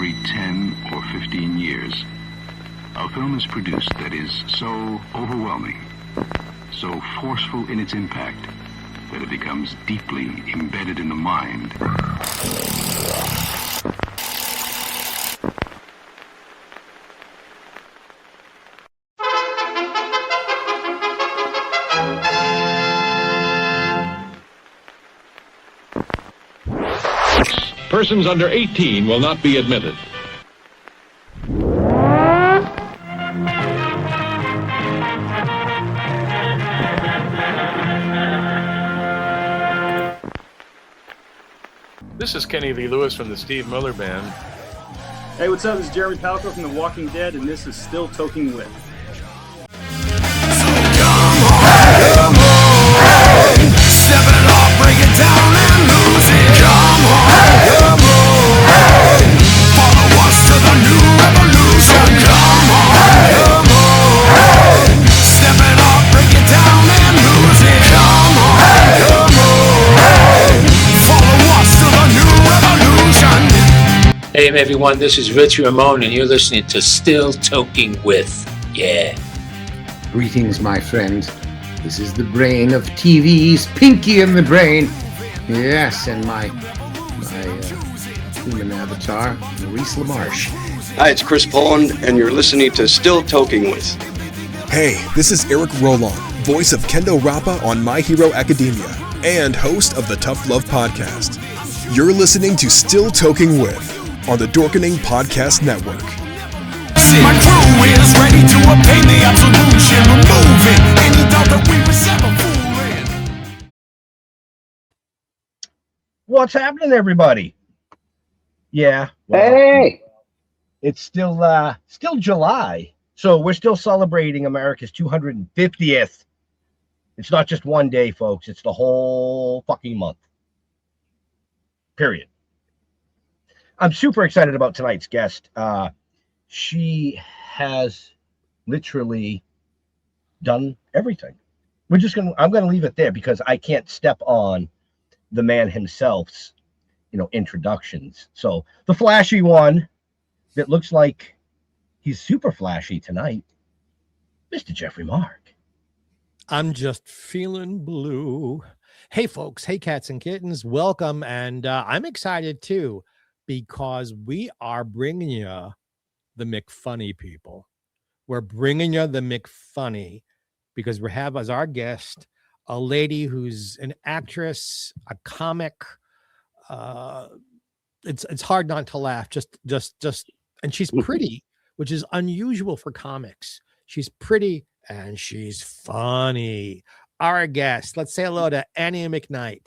every 10 or 15 years, a film is produced that is so overwhelming, so forceful in its impact, that it becomes deeply embedded in the mind. Persons under 18 will not be admitted. This is Kenny Lee Lewis from the Steve Miller Band. Hey, what's up? This is Jeremy Palco from The Walking Dead, and this is Still Toking With. Step it off, break it down and lose it. Come on, follow us to the new revolution. Come on, step it off, break it down and lose it. Come on, follow us to the new revolution. Hey everyone, this is Rich Ramon and you're listening to Still Toking With. Yeah. Greetings, my friend. This is the brain of TV's Pinky in the Brain. Yes, and my human avatar, Maurice LaMarche. Hi, it's Chris Pond, and you're listening to Still Toking With. Hey, this is Eric Rolon, voice of Kendo Rappa on My Hero Academia, and host of the Tough Love Podcast. You're listening to Still Toking With on the Dorkening Podcast Network. My crew is ready to obtain the absolution, removing any doubt that we resemble fooling. What's happening, everybody? Yeah. Well, Hey! It's still July, so we're still celebrating America's 250th. It's not just one day, folks. It's the whole fucking month. Period. I'm super excited about tonight's guest. She has literally done everything. I'm going to leave it there because I can't step on the man himself's, introductions. So the flashy one that looks like he's super flashy tonight, Mr. Jeffrey Mark. I'm just feeling blue. Hey folks, hey cats and kittens, welcome. And I'm excited too, because we are bringing you the McFunny people. We're bringing you the McFunny because we have as our guest a lady who's an actress, a comic. It's hard not to laugh. Just, and she's pretty, which is unusual for comics. She's pretty and she's funny. Our guest, let's say hello to Annie McKnight.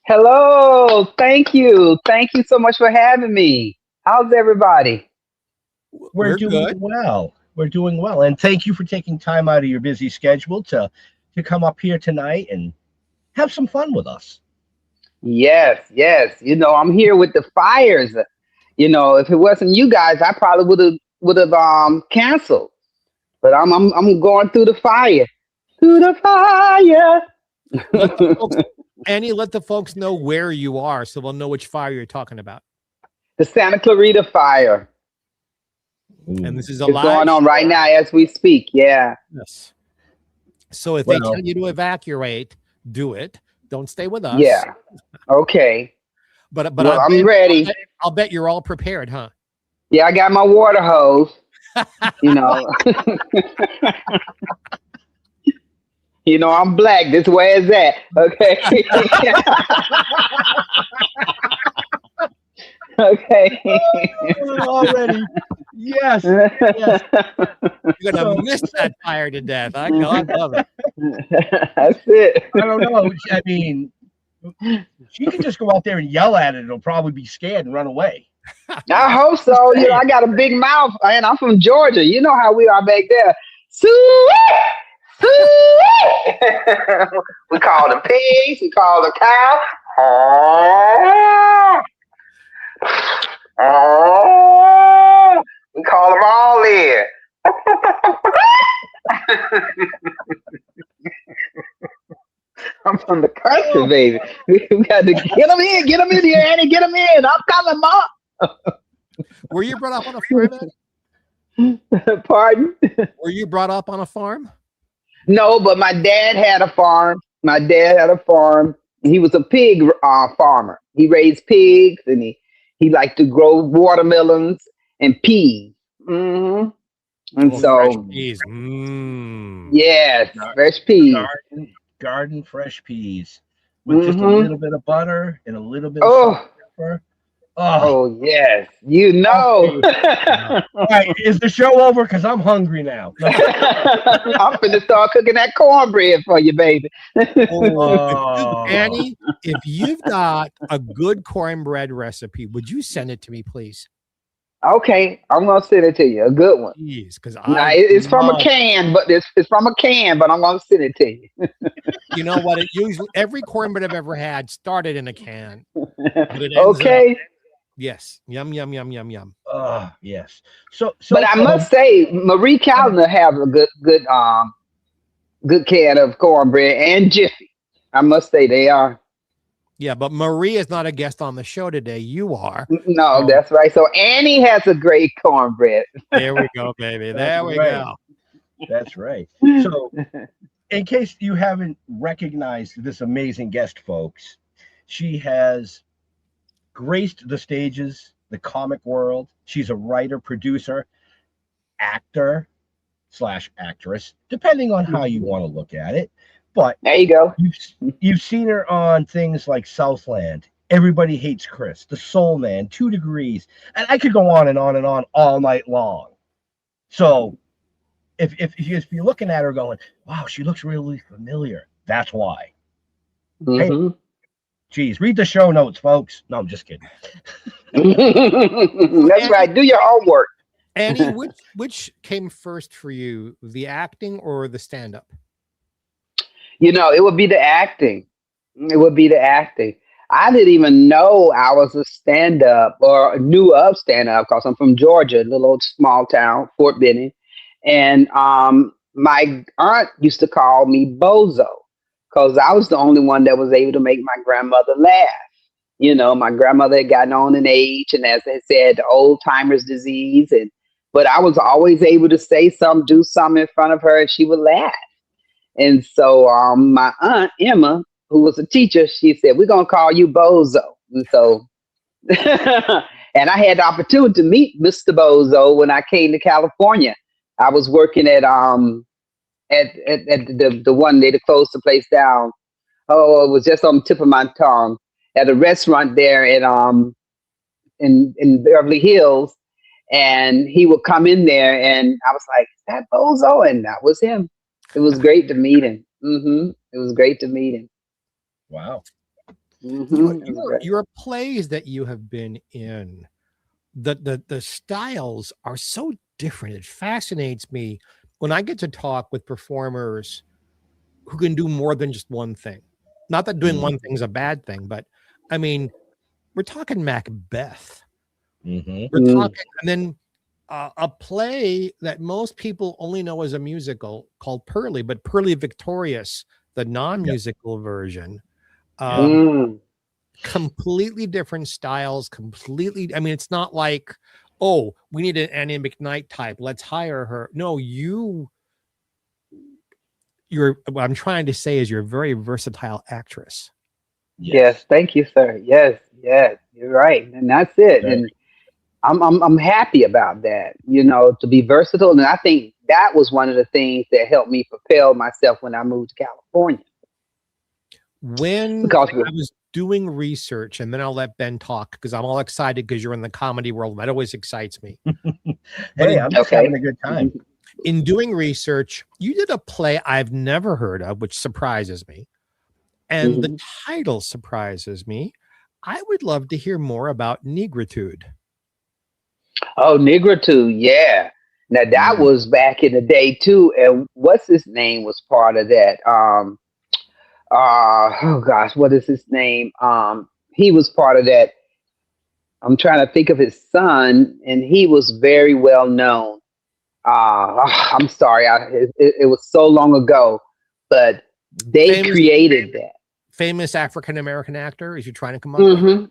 Hello, thank you so much for having me. How's everybody? We're doing good. We're doing well. And thank you for taking time out of your busy schedule to come up here tonight and have some fun with us. Yes. I'm here with the fires. If it wasn't you guys, I probably would have canceled. But I'm going through the fire. Through the fire. Annie, let the folks know where you are so they'll know which fire you're talking about. The Santa Clarita fire. And this is it's going on right now as we speak. Yeah. Yes. So if they tell you to evacuate, do it. Don't stay with us. Yeah. Okay. But I'm ready. I'll bet you're all prepared, huh? Yeah, I got my water hose. I'm black. This way is that. Okay. Okay. Already. Yes. You're gonna miss that fire to death. I love it. That's it. I don't know. I mean, she can just go out there and yell at it. It'll probably be scared and run away. I hope so. I got a big mouth, and I'm from Georgia. You know how we are back there. We call the pigs. We call the cow. We call them all in. I'm from the country, baby. We got to get them in here, Annie. Get them in. I'm coming, Mom. Were you brought up on a farm, Eddie? Pardon? Were you brought up on a farm? No, but my dad had a farm. My dad had a farm. He was a pig farmer. He raised pigs, and he liked to grow watermelons and peas. Mm-hmm. And fresh so, peas. yes, fresh peas. Garden fresh peas with just a little bit of butter and a little bit of salt and pepper. Oh, yes. You know. All right, is the show over? Because I'm hungry now. I'm finna start cooking that cornbread for you, baby. Annie, if you've got a good cornbread recipe, would you send it to me, please? Okay, I'm gonna send it to you. A good one. Please, because it's from a can, but it's from a can, but I'm gonna send it to you. You know what? It usually every cornbread I've ever had started in a can. Okay. Yes. Yum, yum, yum, yum, yum. Yes. So but I must say, Marie Callender has a good can of cornbread and Jiffy. I must say they are. Yeah, but Marie is not a guest on the show today. You are. No, that's right. So Annie has a great cornbread. There we go, baby. There we go. That's right. So, in case you haven't recognized this amazing guest, folks, she has graced the stages, the comic world. She's a writer, producer, actor / actress, depending on how you want to look at it. But there you go. You've seen her on things like Southland, Everybody Hates Chris, The Soul Man, 2 Degrees, and I could go on and on and on all night long. So if you're looking at her going, wow, she looks really familiar, that's why. Mm-hmm. Hey, geez, read the show notes, folks. No, I'm just kidding. That's right. Do your homework. Annie, which came first for you, the acting or the stand-up? You know, it would be the acting. It would be the acting. I didn't even know I was a stand-up or knew of stand-up because I'm from Georgia, a little old small town, Fort Benning. And my aunt used to call me Bozo because I was the only one that was able to make my grandmother laugh. You know, my grandmother had gotten on in age, and as they said, the old timer's disease. But I was always able to say something, do something in front of her, and she would laugh. And so my aunt, Emma, who was a teacher, she said, we're going to call you Bozo. And so, and I had the opportunity to meet Mr. Bozo when I came to California. I was working at the one day to close the place down. Oh, it was just on the tip of my tongue, at a restaurant there in Beverly Hills. And he would come in there and I was like, is that Bozo? And that was him. It was great to meet him. Mm-hmm. It was great to meet him. Wow. Mm-hmm. Your plays that you have been in, the styles are so different. It fascinates me when I get to talk with performers who can do more than just one thing. Not that doing one thing is a bad thing, but I mean, we're talking Macbeth. Mm-hmm. We're talking, and then a play that most people only know as a musical called Purlie, but Purlie Victorious, the non-musical version. Completely different styles, completely. I mean, it's not like, oh, we need an Annie McKnight type, let's hire her. No, what I'm trying to say is you're a very versatile actress. Yes, thank you, sir. Yes, you're right. And that's it. And I'm happy about that, you know, to be versatile. And I think that was one of the things that helped me propel myself when I moved to California. When I was doing research, and then I'll let Ben talk because I'm all excited because you're in the comedy world. That always excites me. Hey, I'm just having a good time. In doing research, you did a play I've never heard of, which surprises me. And the title surprises me. I would love to hear more about Negritude. Oh, Negritude, yeah. Now that was back in the day too. And what's his name was part of that? Oh gosh, what is his name? He was part of that. I'm trying to think of his son, and he was very well known. I'm sorry, it was so long ago, but they created that. Famous African American actor? Is you trying to come up with?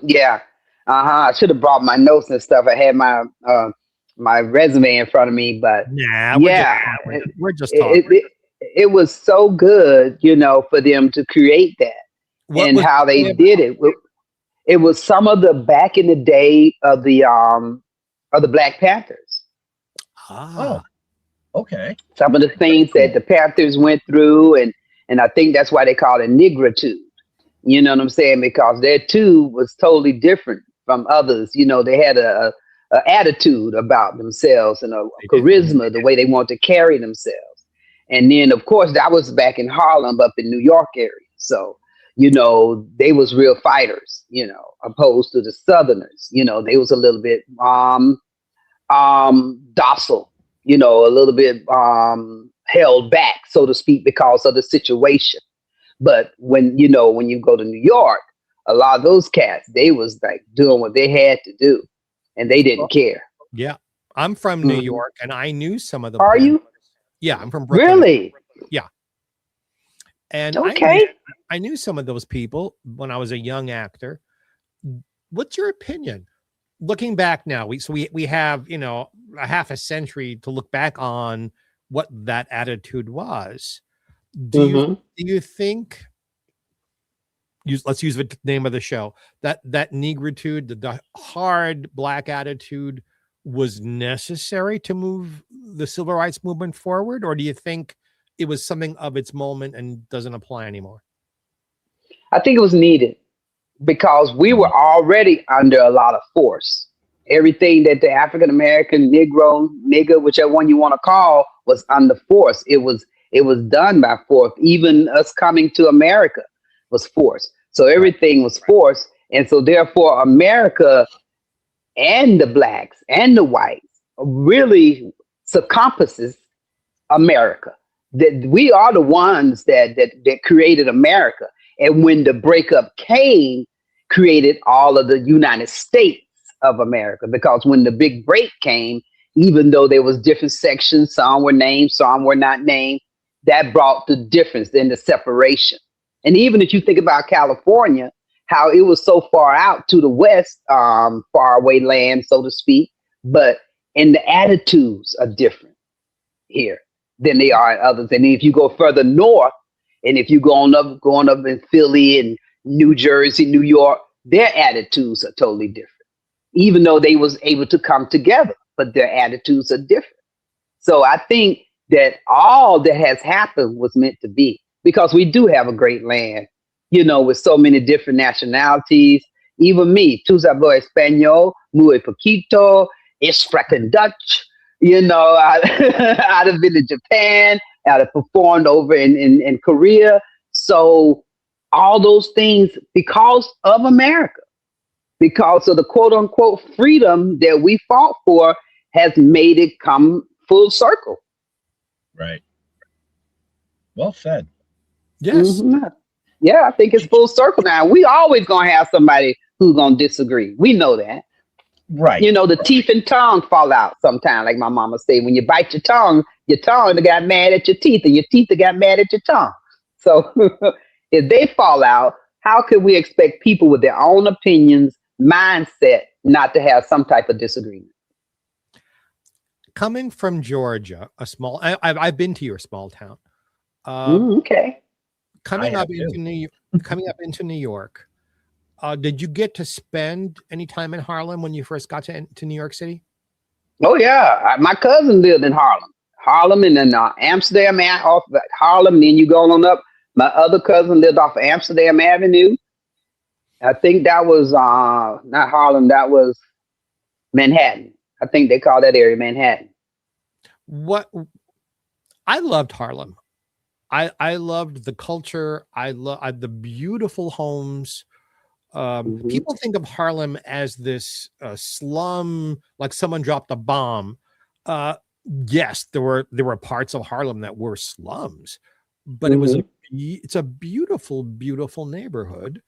Yeah. I should have brought my notes and stuff. I had my resume in front of me, but Nah, yeah, we're just talking. It was so good, for them to create that and how they did it. It was some of the back in the day of the Black Panthers. Oh, okay. Some of the things that the Panthers went through, and I think that's why they call it negritude. You know what I'm saying? Because their too was totally different from others. They had a attitude about themselves and a charisma, the way they want to carry themselves. And then, of course, that was back in Harlem, up in New York area. So, they was real fighters, opposed to the Southerners. They was a little bit docile, a little bit held back, so to speak, because of the situation. But when you go to New York, a lot of those cats, they was like doing what they had to do, and they didn't care. Yeah, I'm from New York, and I knew some of them. Are you? Yeah, I'm from Brooklyn. Really? Yeah. And okay, I knew some of those people when I was a young actor. What's your opinion? Looking back now, we have a half a century to look back on what that attitude was. Do you think? Let's use the name of the show. That negritude, the hard Black attitude, was necessary to move the civil rights movement forward, or do you think it was something of its moment and doesn't apply anymore? I think it was needed because we were already under a lot of force. Everything that the African American, Negro, nigger, whichever one you want to call, was under force. It was done by force. Even us coming to America was force. So everything was force. And so therefore America and the blacks and the whites really encompasses America. That we are the ones that created America. And when the breakup came, created all of the United States of America. Because when the big break came, even though there was different sections, some were named, some were not named, that brought the difference in the separation. And even if you think about California, how it was so far out to the west, faraway land, so to speak, but and the attitudes are different here than they are in others. And if you go further north, and if you going up in Philly and New Jersey, New York, their attitudes are totally different. Even though they was able to come together, but their attitudes are different. So I think that all that has happened was meant to be, because we do have a great land, with so many different nationalities. Even me, tu hablo español, muy poquito, sprechen Dutch, I've been to Japan, I've performed over in Korea. So all those things because of America, because of the quote unquote freedom that we fought for, has made it come full circle. Right. Well said. Yes. Yeah, I think it's full circle now. We always gonna have somebody who's gonna disagree. We know that. Right. The teeth and tongue fall out sometimes, like my mama say. When you bite your tongue got mad at your teeth, and your teeth got mad at your tongue. So if they fall out, how can we expect people with their own opinions, mindset, not to have some type of disagreement? Coming from Georgia, I've been to your small town. Okay. Coming up into New York, did you get to spend any time in Harlem when you first got to New York City? Oh yeah, my cousin lived in Harlem, and then Amsterdam, off Harlem. Then you go on up. My other cousin lived off Amsterdam Avenue. I think that was not Harlem. That was Manhattan. I think they call that area Manhattan. I loved Harlem. I loved the culture. I love the beautiful homes. People think of Harlem as this slum, like someone dropped a bomb. Yes, there were parts of Harlem that were slums, but it's a beautiful, beautiful neighborhood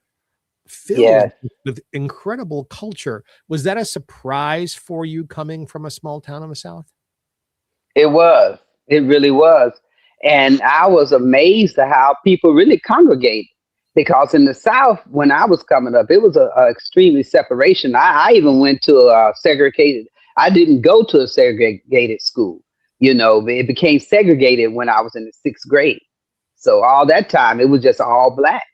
filled with incredible culture. Was that a surprise for you coming from a small town in the South? It was. It really was. And I was amazed at how people really congregated. Because in the South, when I was coming up, it was a extremely separation. I even went to a segregated. I didn't go to a segregated school. You know, it became segregated when I was in the 6th grade. So all that time, it was just all blacks.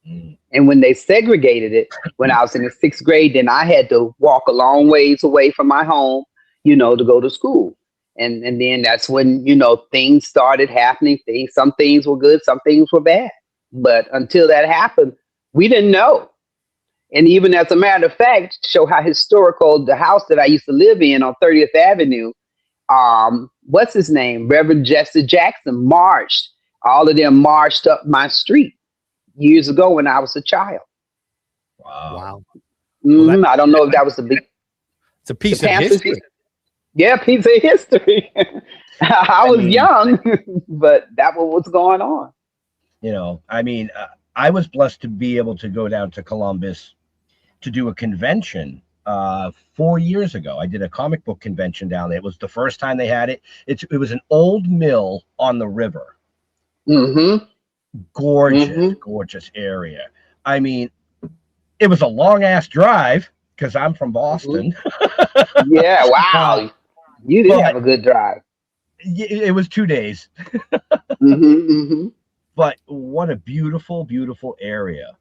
And when they segregated it, when I was in the 6th grade, then I had to walk a long ways away from my home, you know, to go to school. And then that's when, you know, things started happening. Some things were good, some things were bad. But until that happened, we didn't know. And even as a matter of fact, to show how historical the house that I used to live in on 30th Avenue, what's his name? Reverend Jesse Jackson marched. All of them marched up my street years ago when I was a child. Wow. Well, I don't know if that was it's a piece of history. Yeah, piece of history. I was young, but that was what's going on. You know, I mean, I was blessed to be able to go down to Columbus to do a convention 4 years ago. I did a comic book convention down there. It was the first time they had it. It was an old mill on the river. Gorgeous area. I mean, it was a long ass drive because I'm from Boston. Yeah, wow. You did have a good drive. It was 2 days. But what a beautiful, beautiful area.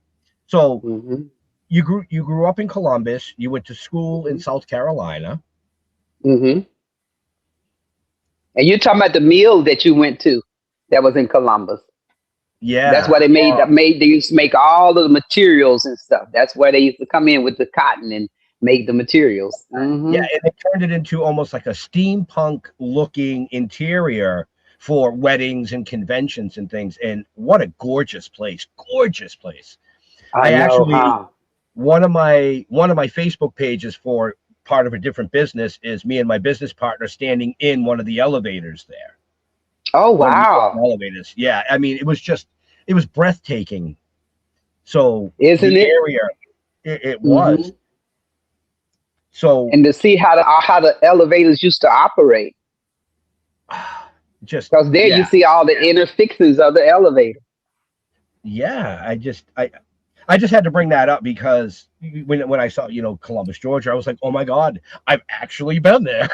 So you grew up in Columbus. You went to school in South Carolina. And you're talking about the mill that you went to that was in Columbus. Yeah. That's why they they used to make all of the materials and stuff. That's where they used to come in with the cotton and make the materials. Yeah, and they turned it into almost like a steampunk looking interior for weddings and conventions and things. And what a gorgeous place. Gorgeous place. One of my Facebook pages for part of a different business is me and my business partner standing in one of the elevators there. Oh, wow. Elevators. Yeah. I mean, it was breathtaking. So isn't the it? Area, it was. So, and to see how the elevators used to operate. Just because there you see all the inner fixings of the elevator. Yeah, I just had to bring that up because when I saw, you know, Columbus, Georgia, I was like, oh my God, I've actually been there.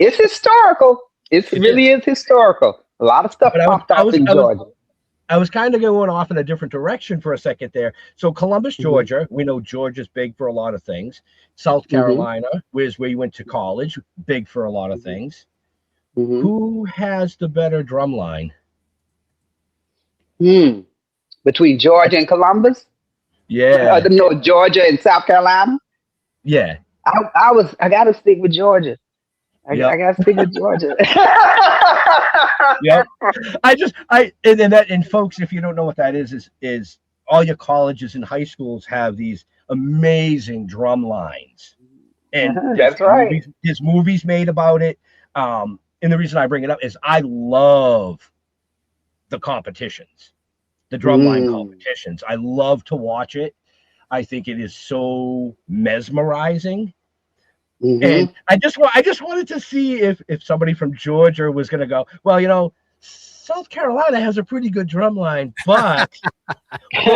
It's historical. It really is historical. A lot of stuff popped off in Georgia. I was kind of going off in a different direction for a second there. So Columbus, Georgia, we know Georgia's big for a lot of things. South Carolina, where's where you went to college, big for a lot of things. Who has the better drum line? Between Georgia and Columbus? Yeah. No, Georgia and South Carolina? Yeah. I gotta stick with Georgia. I gotta stick with Georgia. Yep. And folks, if you don't know what that is all your colleges and high schools have these amazing drum lines. And that's right. There's movies made about it. And the reason I bring it up is I love the competitions, the drumline competitions. I love to watch it. I think it is so mesmerizing. And I just wanted to see if somebody from Georgia was going to go, well, you know, South Carolina has a pretty good drum line, but you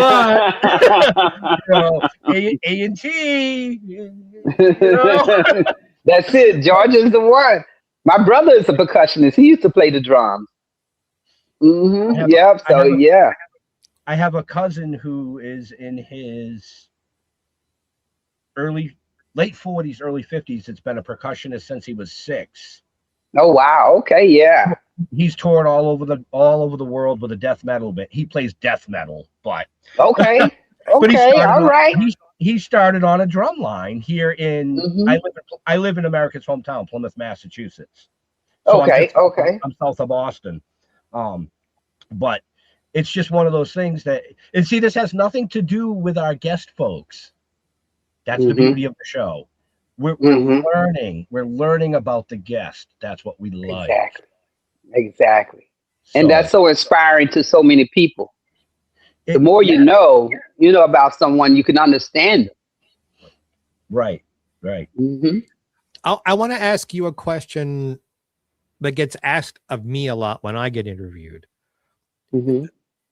know, A&T, you know? That's it. Georgia's the one. My brother is a percussionist. He used to play the drums. I have a cousin who is in his late 40s, early 50s. It's been a percussionist since he was 6. Oh wow! Okay, yeah. He's toured all over the world with a death metal bit. He plays death metal, but okay, but all right. He started on a drum line here in. I live in America's hometown, Plymouth, Massachusetts. So I'm south of Boston, but it's just one of those things that. And see, this has nothing to do with our guest folks. That's the beauty of the show. We're learning. We're learning about the guest. That's what we like. Exactly. So, and that's so inspiring to so many people. The more you know about someone, you can understand them. Right. I want to ask you a question that gets asked of me a lot when I get interviewed.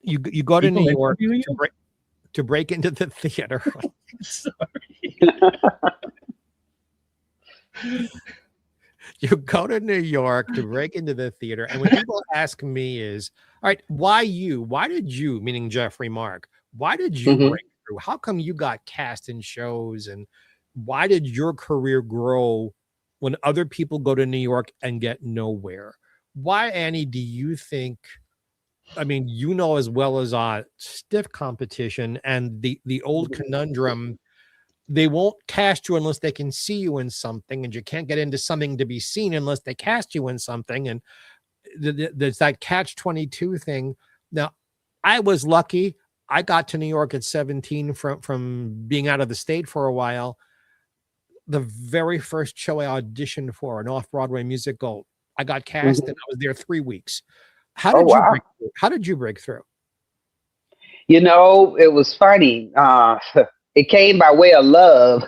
You go to People New York interview to break into the theater. Sorry. You go to New York to break into the theater, and when people ask me is, all right, why you? Why did you, meaning Jeffrey Mark, why did you break through? How come you got cast in shows, and why did your career grow when other people go to New York and get nowhere? Why, Annie, do you think, I mean, you know as well as stiff competition and the old conundrum, they won't cast you unless they can see you in something, and you can't get into something to be seen unless they cast you in something. And there's that catch-22 thing. Now, I was lucky. I got to New York at 17 from being out of the state for a while. The very first show I auditioned for, an off-Broadway musical, I got cast and I was there 3 weeks. How did you break through? How did you break through? You know, it was funny. It came by way of love.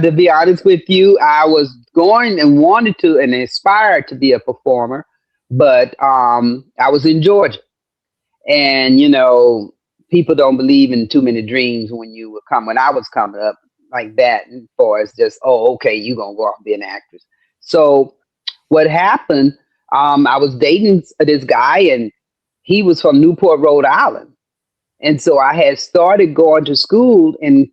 To be honest with you, I was going and wanted to and aspired to be a performer, but I was in Georgia. And, you know, people don't believe in too many dreams when I was coming up like that. And for it's just, oh, okay, you're going to go off and be an actress. So what happened, I was dating this guy, and he was from Newport, Rhode Island. And so I had started going to school in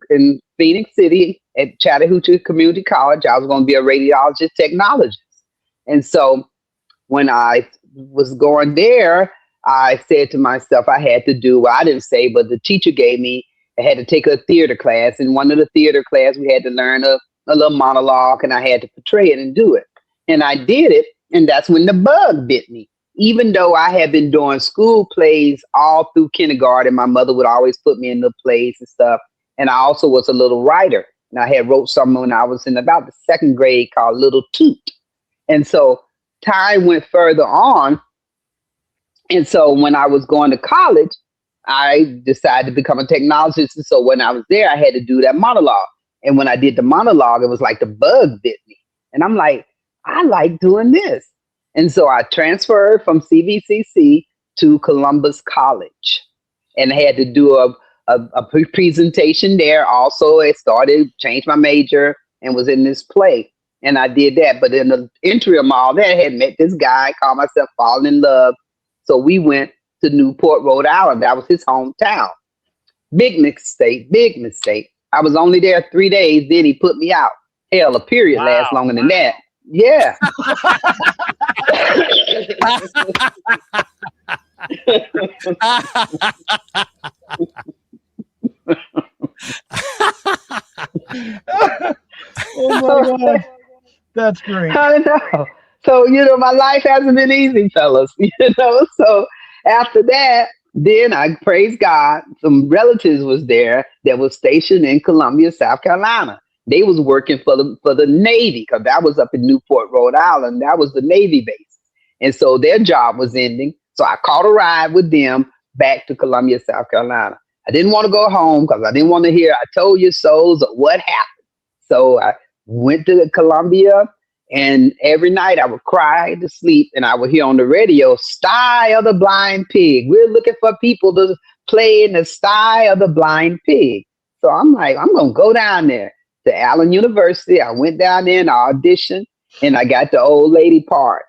Phoenix City at Chattahoochee Community College. I was going to be a radiologist technologist. And so when I was going there, I said to myself, I had to do, well, I didn't say, but the teacher gave me, I had to take a theater class. In one of the theater class, we had to learn a little monologue, and I had to portray it and do it. And I did it. And that's when the bug bit me. Even though I had been doing school plays all through kindergarten, my mother would always put me in the plays and stuff. And I also was a little writer. And I had wrote something when I was in about the second grade called Little Toot. And so time went further on. And so when I was going to college, I decided to become a technologist. And so when I was there, I had to do that monologue. And when I did the monologue, it was like the bug bit me. And I'm like, I like doing this. And so I transferred from CVCC to Columbus College, and I had to do a presentation there. Also, I changed my major, and was in this play. And I did that. But in the interim, all that, I had met this guy, called myself falling in love. So we went to Newport, Rhode Island. That was his hometown. Big mistake. I was only there 3 days. Then he put me out. Hell, a period lasts longer than that. Yeah. Oh my God. That's great. I know. So, you know, my life hasn't been easy, fellas. You know, so after that, then I praise God. Some relatives was there that was stationed in Columbia, South Carolina. They was working for the Navy, because that was up in Newport, Rhode Island. That was the Navy base. And so their job was ending. So I caught a ride with them back to Columbia, South Carolina. I didn't want to go home because I didn't want to hear, I told you so's or what happened. So I went to Columbia, and every night I would cry to sleep, and I would hear on the radio, Sty of the Blind Pig. We're looking for people to play in the Sty of the Blind Pig. So I'm like, I'm going to go down there to Allen University. I went down there and auditioned, and I got the old lady part.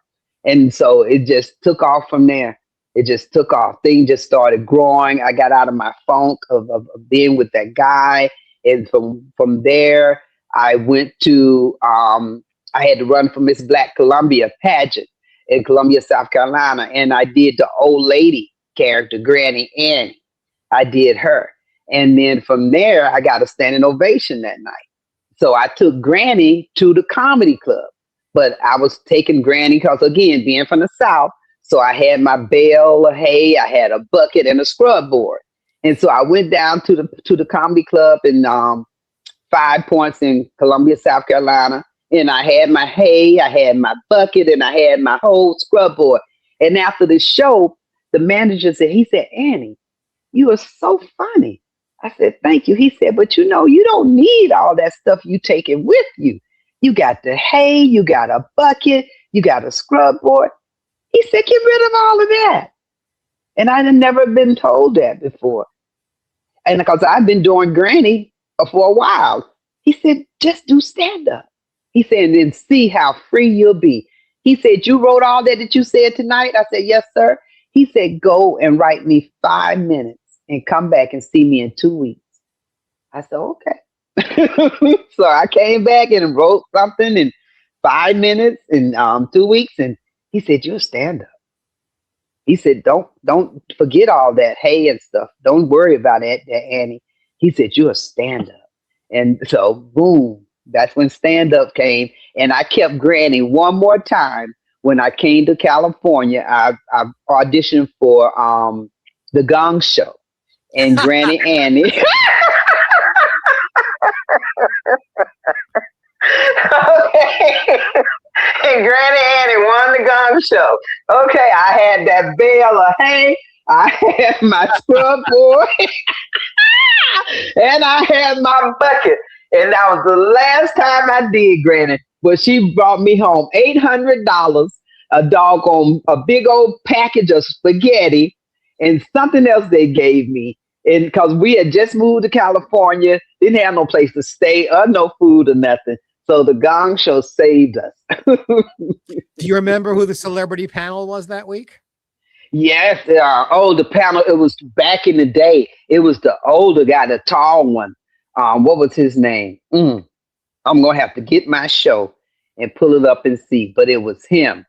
And so it just took off from there. It just took off. Things just started growing. I got out of my funk of being with that guy. And from there, I went to, I had to run for Miss Black Columbia pageant in Columbia, South Carolina. And I did the old lady character, Granny Annie. I did her. And then from there, I got a standing ovation that night. So I took Granny to the comedy club. But I was taking Granny because, again, being from the South, so I had my bale of hay, I had a bucket and a scrub board. And so I went down to the comedy club in 5 Points in Columbia, South Carolina. And I had my hay, I had my bucket, and I had my whole scrub board. And after the show, the manager said, he said, Annie, you are so funny. I said, thank you. He said, but you know, you don't need all that stuff you taking with you. You got the hay, you got a bucket, you got a scrub board. He said, get rid of all of that. And I had never been told that before. And because I've been doing Granny for a while, he said, just do stand up. He said, and then see how free you'll be. He said, you wrote all that you said tonight? I said, yes, sir. He said, go and write me 5 minutes and come back and see me in 2 weeks. I said, okay. So I came back and wrote something in 5 minutes in 2 weeks. And he said, you're a stand up. He said, don't forget all that hay and stuff. Don't worry about that, Annie. He said, you're a stand up. And so, boom, that's when stand up came. And I kept Granny one more time. When I came to California, I auditioned for the Gong Show and Granny Annie. Okay. And Granny Annie won the Gong Show. Okay, I had that bale of hay. I had my scrub boy. And I had my bucket. And that was the last time I did Granny. But she brought me home $800, a big old package of spaghetti, and something else they gave me. And because we had just moved to California, didn't have no place to stay or no food or nothing. So the Gong Show saved us. Do you remember who the celebrity panel was that week? Yes. The panel, it was back in the day. It was the older guy, the tall one. What was his name? I'm going to have to get my show and pull it up and see. But it was him.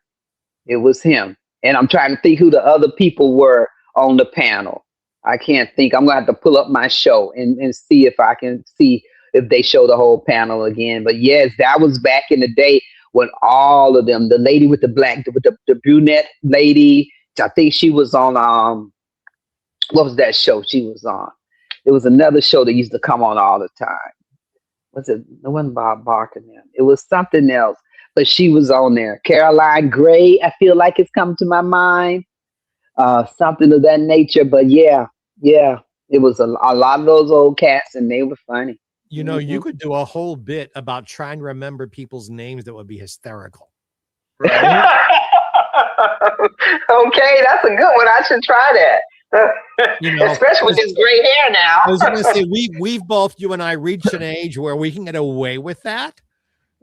It was him. And I'm trying to think who the other people were on the panel. I can't think. I'm going to have to pull up my show and see if I can see if they show the whole panel again. But yes, that was back in the day when all of them, the lady with the black, with the brunette lady, I think she was on, what was that show she was on? It was another show that used to come on all the time. It wasn't Bob Barker now. It was something else, but she was on there. Caroline Gray, I feel like it's come to my mind. Something of that nature. But yeah, it was a lot of those old cats, and they were funny. You know, you could do a whole bit about trying to remember people's names that would be hysterical. Right? Okay, that's a good one. I should try that. You know, especially with this gray hair now. I was going to say, we've both, you and I, reached an age where we can get away with that.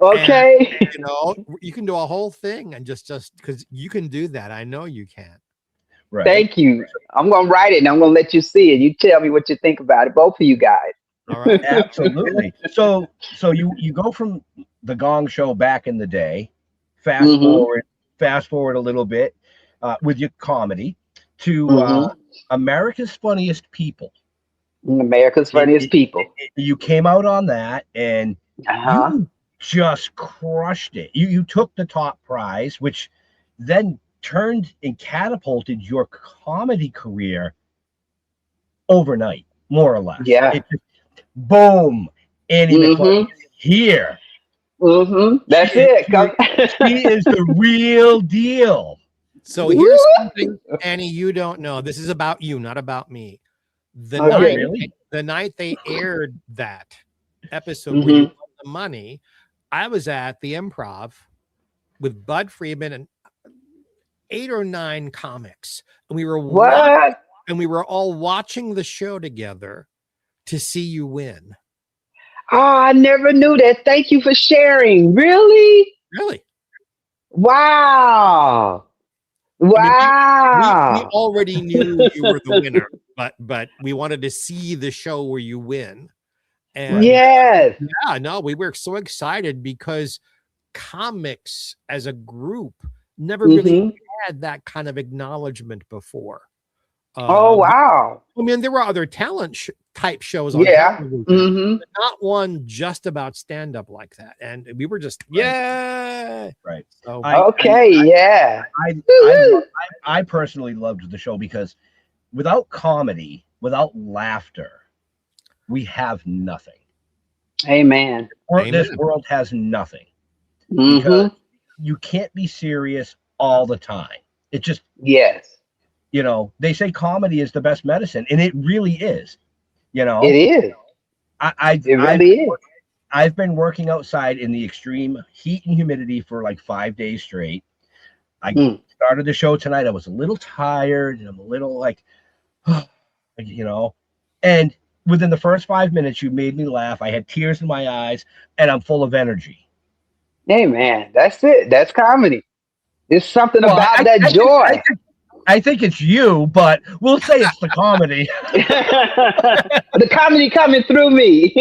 Okay. And, you know, you can do a whole thing and just because you can do that. I know you can. Right. Thank you. I'm going to write it and I'm going to let you see it. You tell me what you think about it, both of you guys. All right. Absolutely. So you go from the Gong Show back in the day, fast forward a little bit with your comedy to America's Funniest People. America's Funniest People. You came out on that and you just crushed it. You took the top prize, which then turned and catapulted your comedy career overnight, more or less. Yeah. Boom. Annie McKnight is here. That's it. She is the real deal. So here's something, Annie, you don't know. This is about you, not about me. The night they aired that episode where you won the money, I was at the Improv with Bud Friedman and 8 or 9 comics. And we were all watching the show together to see you win. Oh, I never knew that. Thank you for sharing. Really? Really? Wow. Wow. We already knew you were the winner, but we wanted to see the show where you win. And we were so excited because comics as a group never really had that kind of acknowledgement before. Wow. I mean, there were other talent type shows on television, but not one just about stand-up like that. And we were just, right. So, I personally loved the show because without comedy, without laughter, we have nothing. Amen. This world has nothing. Because you can't be serious all the time. It just, you know, they say comedy is the best medicine, and it really is. You know, it is. I've been working outside in the extreme heat and humidity for like 5 days straight. I started the show tonight, I was a little tired and I'm a little like, and within the first 5 minutes, you made me laugh. I had tears in my eyes and I'm full of energy. Hey, man, that's it. That's comedy. There's something about that joy. I think it's you, but we'll say it's the comedy. The comedy coming through me.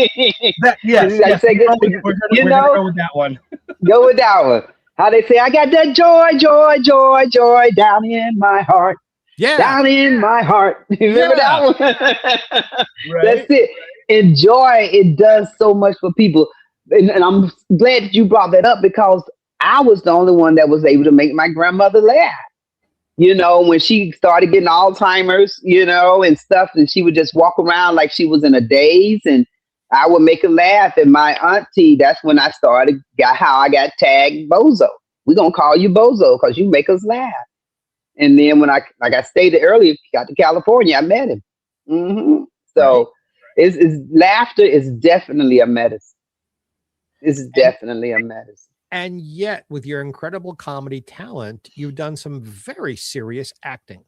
Yes. We're gonna go with that one. Go with that one. How they say, I got that joy down in my heart. Yeah. Down in my heart. You remember that one? Right. That's it. And joy, it does so much for people. And I'm glad that you brought that up because I was the only one that was able to make my grandmother laugh. When she started getting Alzheimer's, and stuff, and she would just walk around like she was in a daze, and I would make her laugh. And my auntie, that's when I how I got tagged Bozo. We're going to call you Bozo because you make us laugh. And then when like I stated earlier, got to California, I met him. Mm-hmm. So it's laughter is definitely a medicine. It's definitely a medicine. And yet, with your incredible comedy talent, you've done some very serious acting.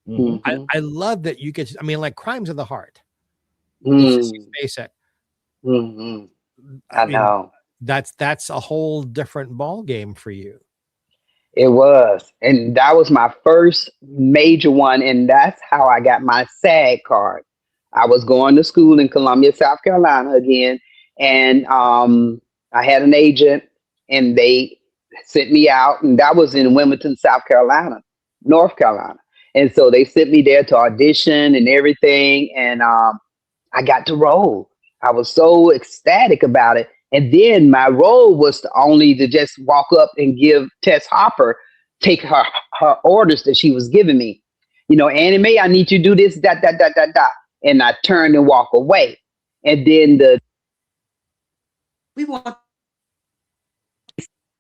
Mm-hmm. I love that you get, like Crimes of the Heart. Basic. Mm-hmm. I know. That's a whole different ball game for you. It was. And that was my first major one. And that's how I got my SAG card. I was going to school in Columbia, South Carolina again. And I had an agent. And they sent me out, and that was in Wilmington, North Carolina. And so they sent me there to audition and everything, and I got to roll. I was so ecstatic about it. And then my role was to just walk up and give Tess Hopper, take her orders that she was giving me. Annie Mae, I need you to do this, that. And I turned and walk away. And then we want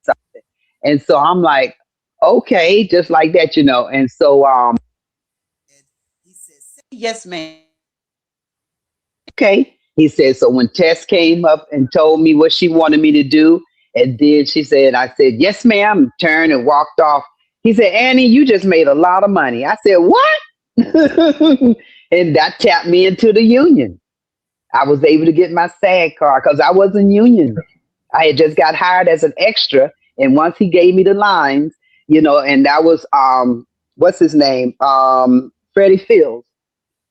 something. And so I'm like, okay, just like that, And so he says, yes, ma'am. Okay. He said, so when Tess came up and told me what she wanted me to do, and then I said, yes, ma'am, turned and walked off. He said, Annie, you just made a lot of money. I said, what? And that tapped me into the union. I was able to get my SAG card because I wasn't union. I had just got hired as an extra. And once he gave me the lines, and that was, what's his name? Freddie Fields.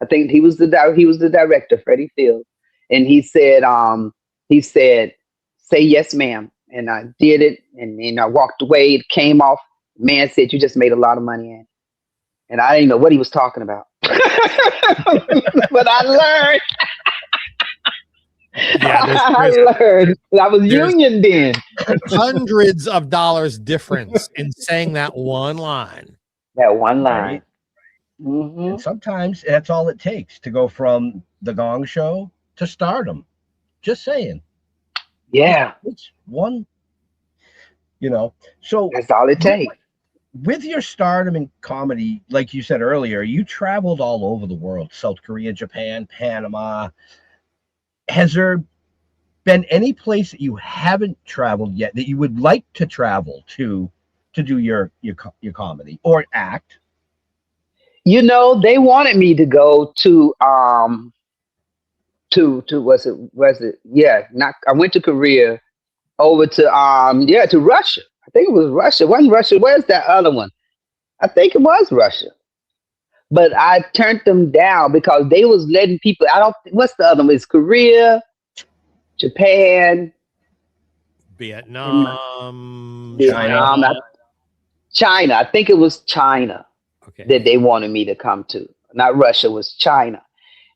I think he was the director, Freddie Fields. And he said, say yes, ma'am. And I did it. And I walked away. It came off. The man said, you just made a lot of money, Annie. And I didn't know what he was talking about. But I learned. I learned. I was union then. Hundreds of dollars difference in saying that one line. That one line. Right? Mm-hmm. And sometimes that's all it takes to go from the Gong Show to stardom. Just saying. Yeah. It's one, So that's all it takes. With your stardom in comedy, like you said earlier, you traveled all over the world, South Korea, Japan, Panama. Has there been any place that you haven't traveled yet that you would like to travel to do your comedy or act? They wanted me to go to was it? Yeah, I went to Korea, over to to Russia. I think it was Russia. Wasn't Russia? Where's that other one? I think it was Russia. But I turned them down because they was letting people. What's the other one? It's Korea, Japan, Vietnam, China. I think it was China that they wanted me to come to. Not Russia, it was China.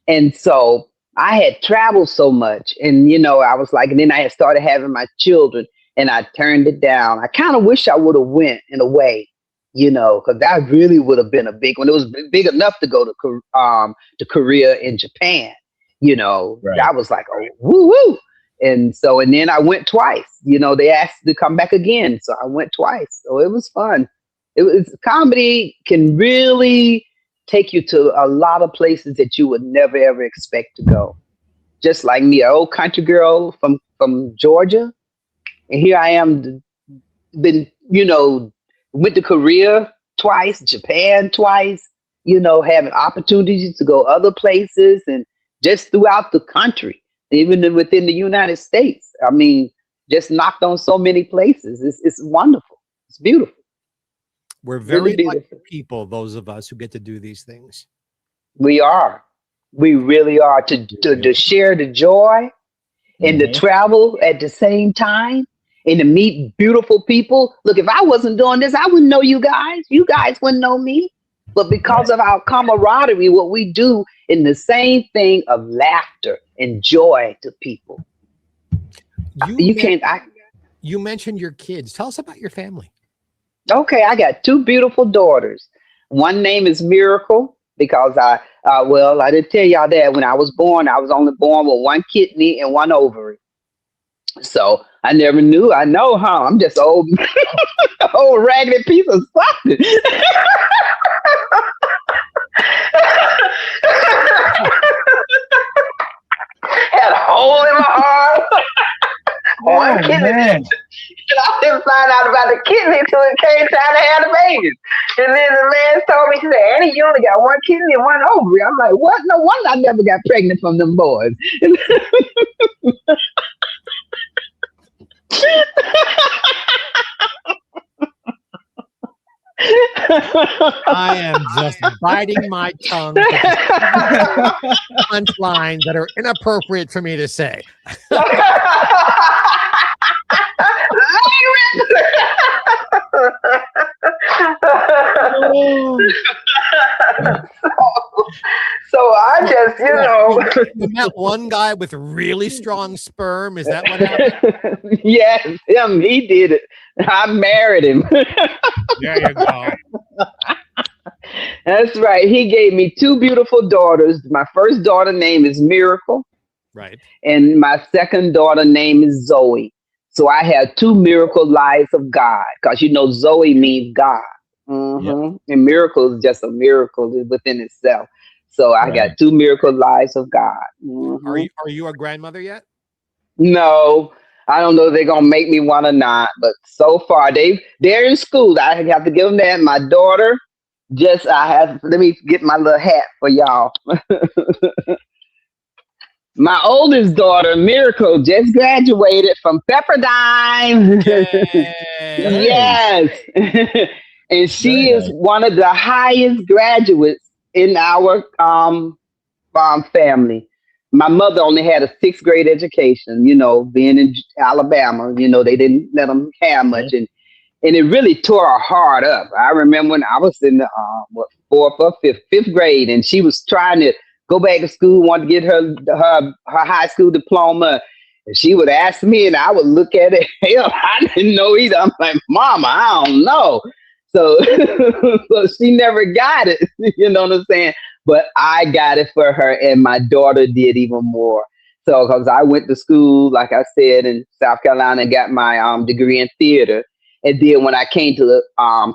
And so I had traveled so much, and I was like, and then I had started having my children, and I turned it down. I kind of wish I would have went in a way. Because that really would have been a big one. It was big enough to go to Korea and Japan. Right. I was like, oh, woo woo. And then I went twice. They asked to come back again, so I went twice. So it was fun. Comedy can really take you to a lot of places that you would never ever expect to go. Just like me, an old country girl from Georgia, and here I am, went to Korea, twice, Japan twice, you know, having opportunities to go other places and just throughout the country, even within the United States. I mean, just knocked on so many places. It's wonderful. It's beautiful. We're very Really beautiful. lucky people, those of us who get to do these things. We are. We really are. To share the joy and to travel at the same time and to meet beautiful people. Look, if I wasn't doing this, I wouldn't know you guys. You guys wouldn't know me. But because of our camaraderie, what we do in the same thing of laughter and joy to people. You mentioned your kids. Tell us about your family. Okay, I got 2 beautiful daughters. One name is Miracle because I didn't tell y'all that when I was born, I was only born with 1 kidney and 1 ovary. So I never knew. I know, huh? I'm just old, old raggedy piece of something. Had a hole in my arm. One kidney. Man. I didn't find out about the kidney until it came time to have the babies. And then the man told me, he said, Annie, you only got 1 kidney and 1 ovary. I'm like, what? No wonder I never got pregnant from them boys. I am just biting my tongue. Punchlines that are inappropriate for me to say. So I just, you know. You met one guy with really strong sperm. Is that what happened? Yes, him. He did it. I married him. There you go. That's right. He gave me 2 beautiful daughters. My first daughter name is Miracle. Right. And my second daughter name is Zoe. So I have 2 miracle lives of God because, you know, Zoe means God. Mm-hmm. Yep. And miracle is just a miracle within itself. So I got 2 miracle lives of God. Mm-hmm. Are you a grandmother yet? No, I don't know if they're gonna make me one or not. But so far, they're in school. I have to give them that. My daughter, let me get my little hat for y'all. My oldest daughter, Miracle, just graduated from Pepperdine. Yes. And she is one of the highest graduates in our family. My mother only had a 6th grade education, you know, being in Alabama, you know, they didn't let them have much. And it really tore her heart up. I remember when I was in the 4th or 5th grade, and she was trying to go back to school, wanted to get her high school diploma. And she would ask me, and I would look at it. Hell, I didn't know either. I'm like, Mama, I don't know. So, so she never got it. You know what I'm saying? But I got it for her, and my daughter did even more. So, because I went to school, like I said, in South Carolina, and got my degree in theater. And then when I came to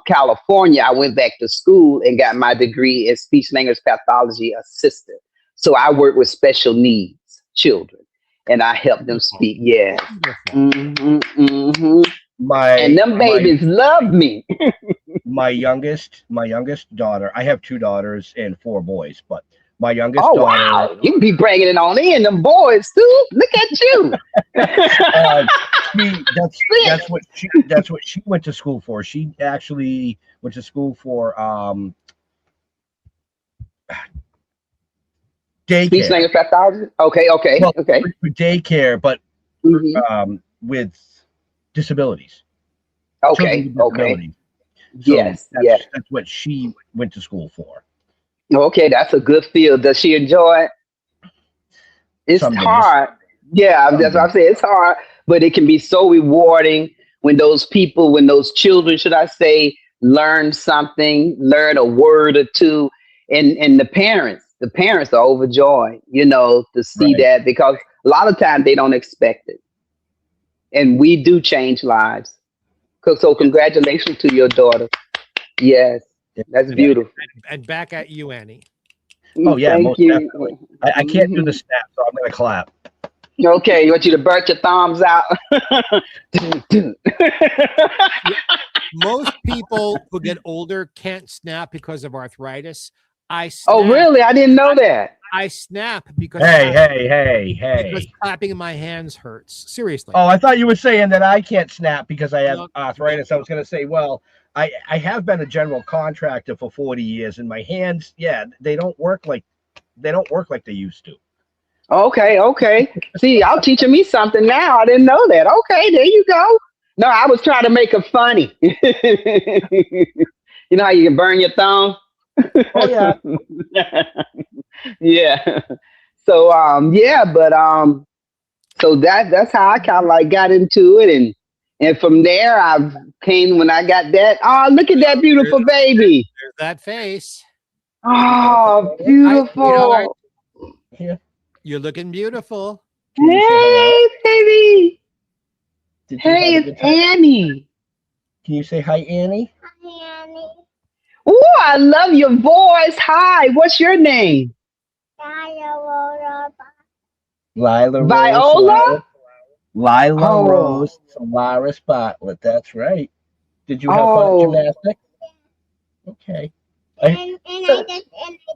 California, I went back to school and got my degree in speech language pathology assistant. So I work with special needs children, and I help them speak. Yeah. Mm-hmm, mm-hmm. And them babies love me. my youngest daughter, I have 2 daughters and 4 boys, but my youngest daughter. Wow, you can be bringing it on in, them boys too. Look at you. That's what she went to school for. She actually went to school for daycare. Speech language pathology. Okay. Well, for daycare, but with disabilities. Okay. So yes. That's what she went to school for. Okay, that's a good field. Does she enjoy it? It's hard. Yeah, that's what I'm saying. It's hard, but it can be so rewarding when those children, should I say, learn something, learn a word or two, and the parents are overjoyed, you know, to see that, because a lot of times they don't expect it. And we do change lives. So congratulations to your daughter. Yes. That's beautiful. And back at you, Annie. Oh yeah, Thank most you. definitely. I can't do the snap, so I'm gonna clap. Okay, you want you to burn your thumbs out? Most people who get older can't snap because of arthritis. I snap. Oh, really? I didn't know that. I snap because Hey. clapping in my hands hurts. Seriously. Oh, I thought you were saying that I can't snap because I have arthritis. I was going to say, well, I have been a general contractor for 40 years, and my hands, they don't work like they used to. Okay. See, y'all teaching me something now. I didn't know that. Okay, there you go. No, I was trying to make it funny. You know how you can burn your thumb? Oh yeah. Yeah. So so that's how I kind of like got into it, and from there I came when I got that. Oh, look at that beautiful baby. There's that face. Oh, beautiful. You're looking beautiful. Hey, baby. Hey, it's Annie. Can you say hi, Annie? Hi, Annie. Oh, I love your voice. Hi, what's your name? Lila Rose. Viola? Lila Rose Solaris Bartlett. That's right. Did you have fun at gymnastics? Okay. And I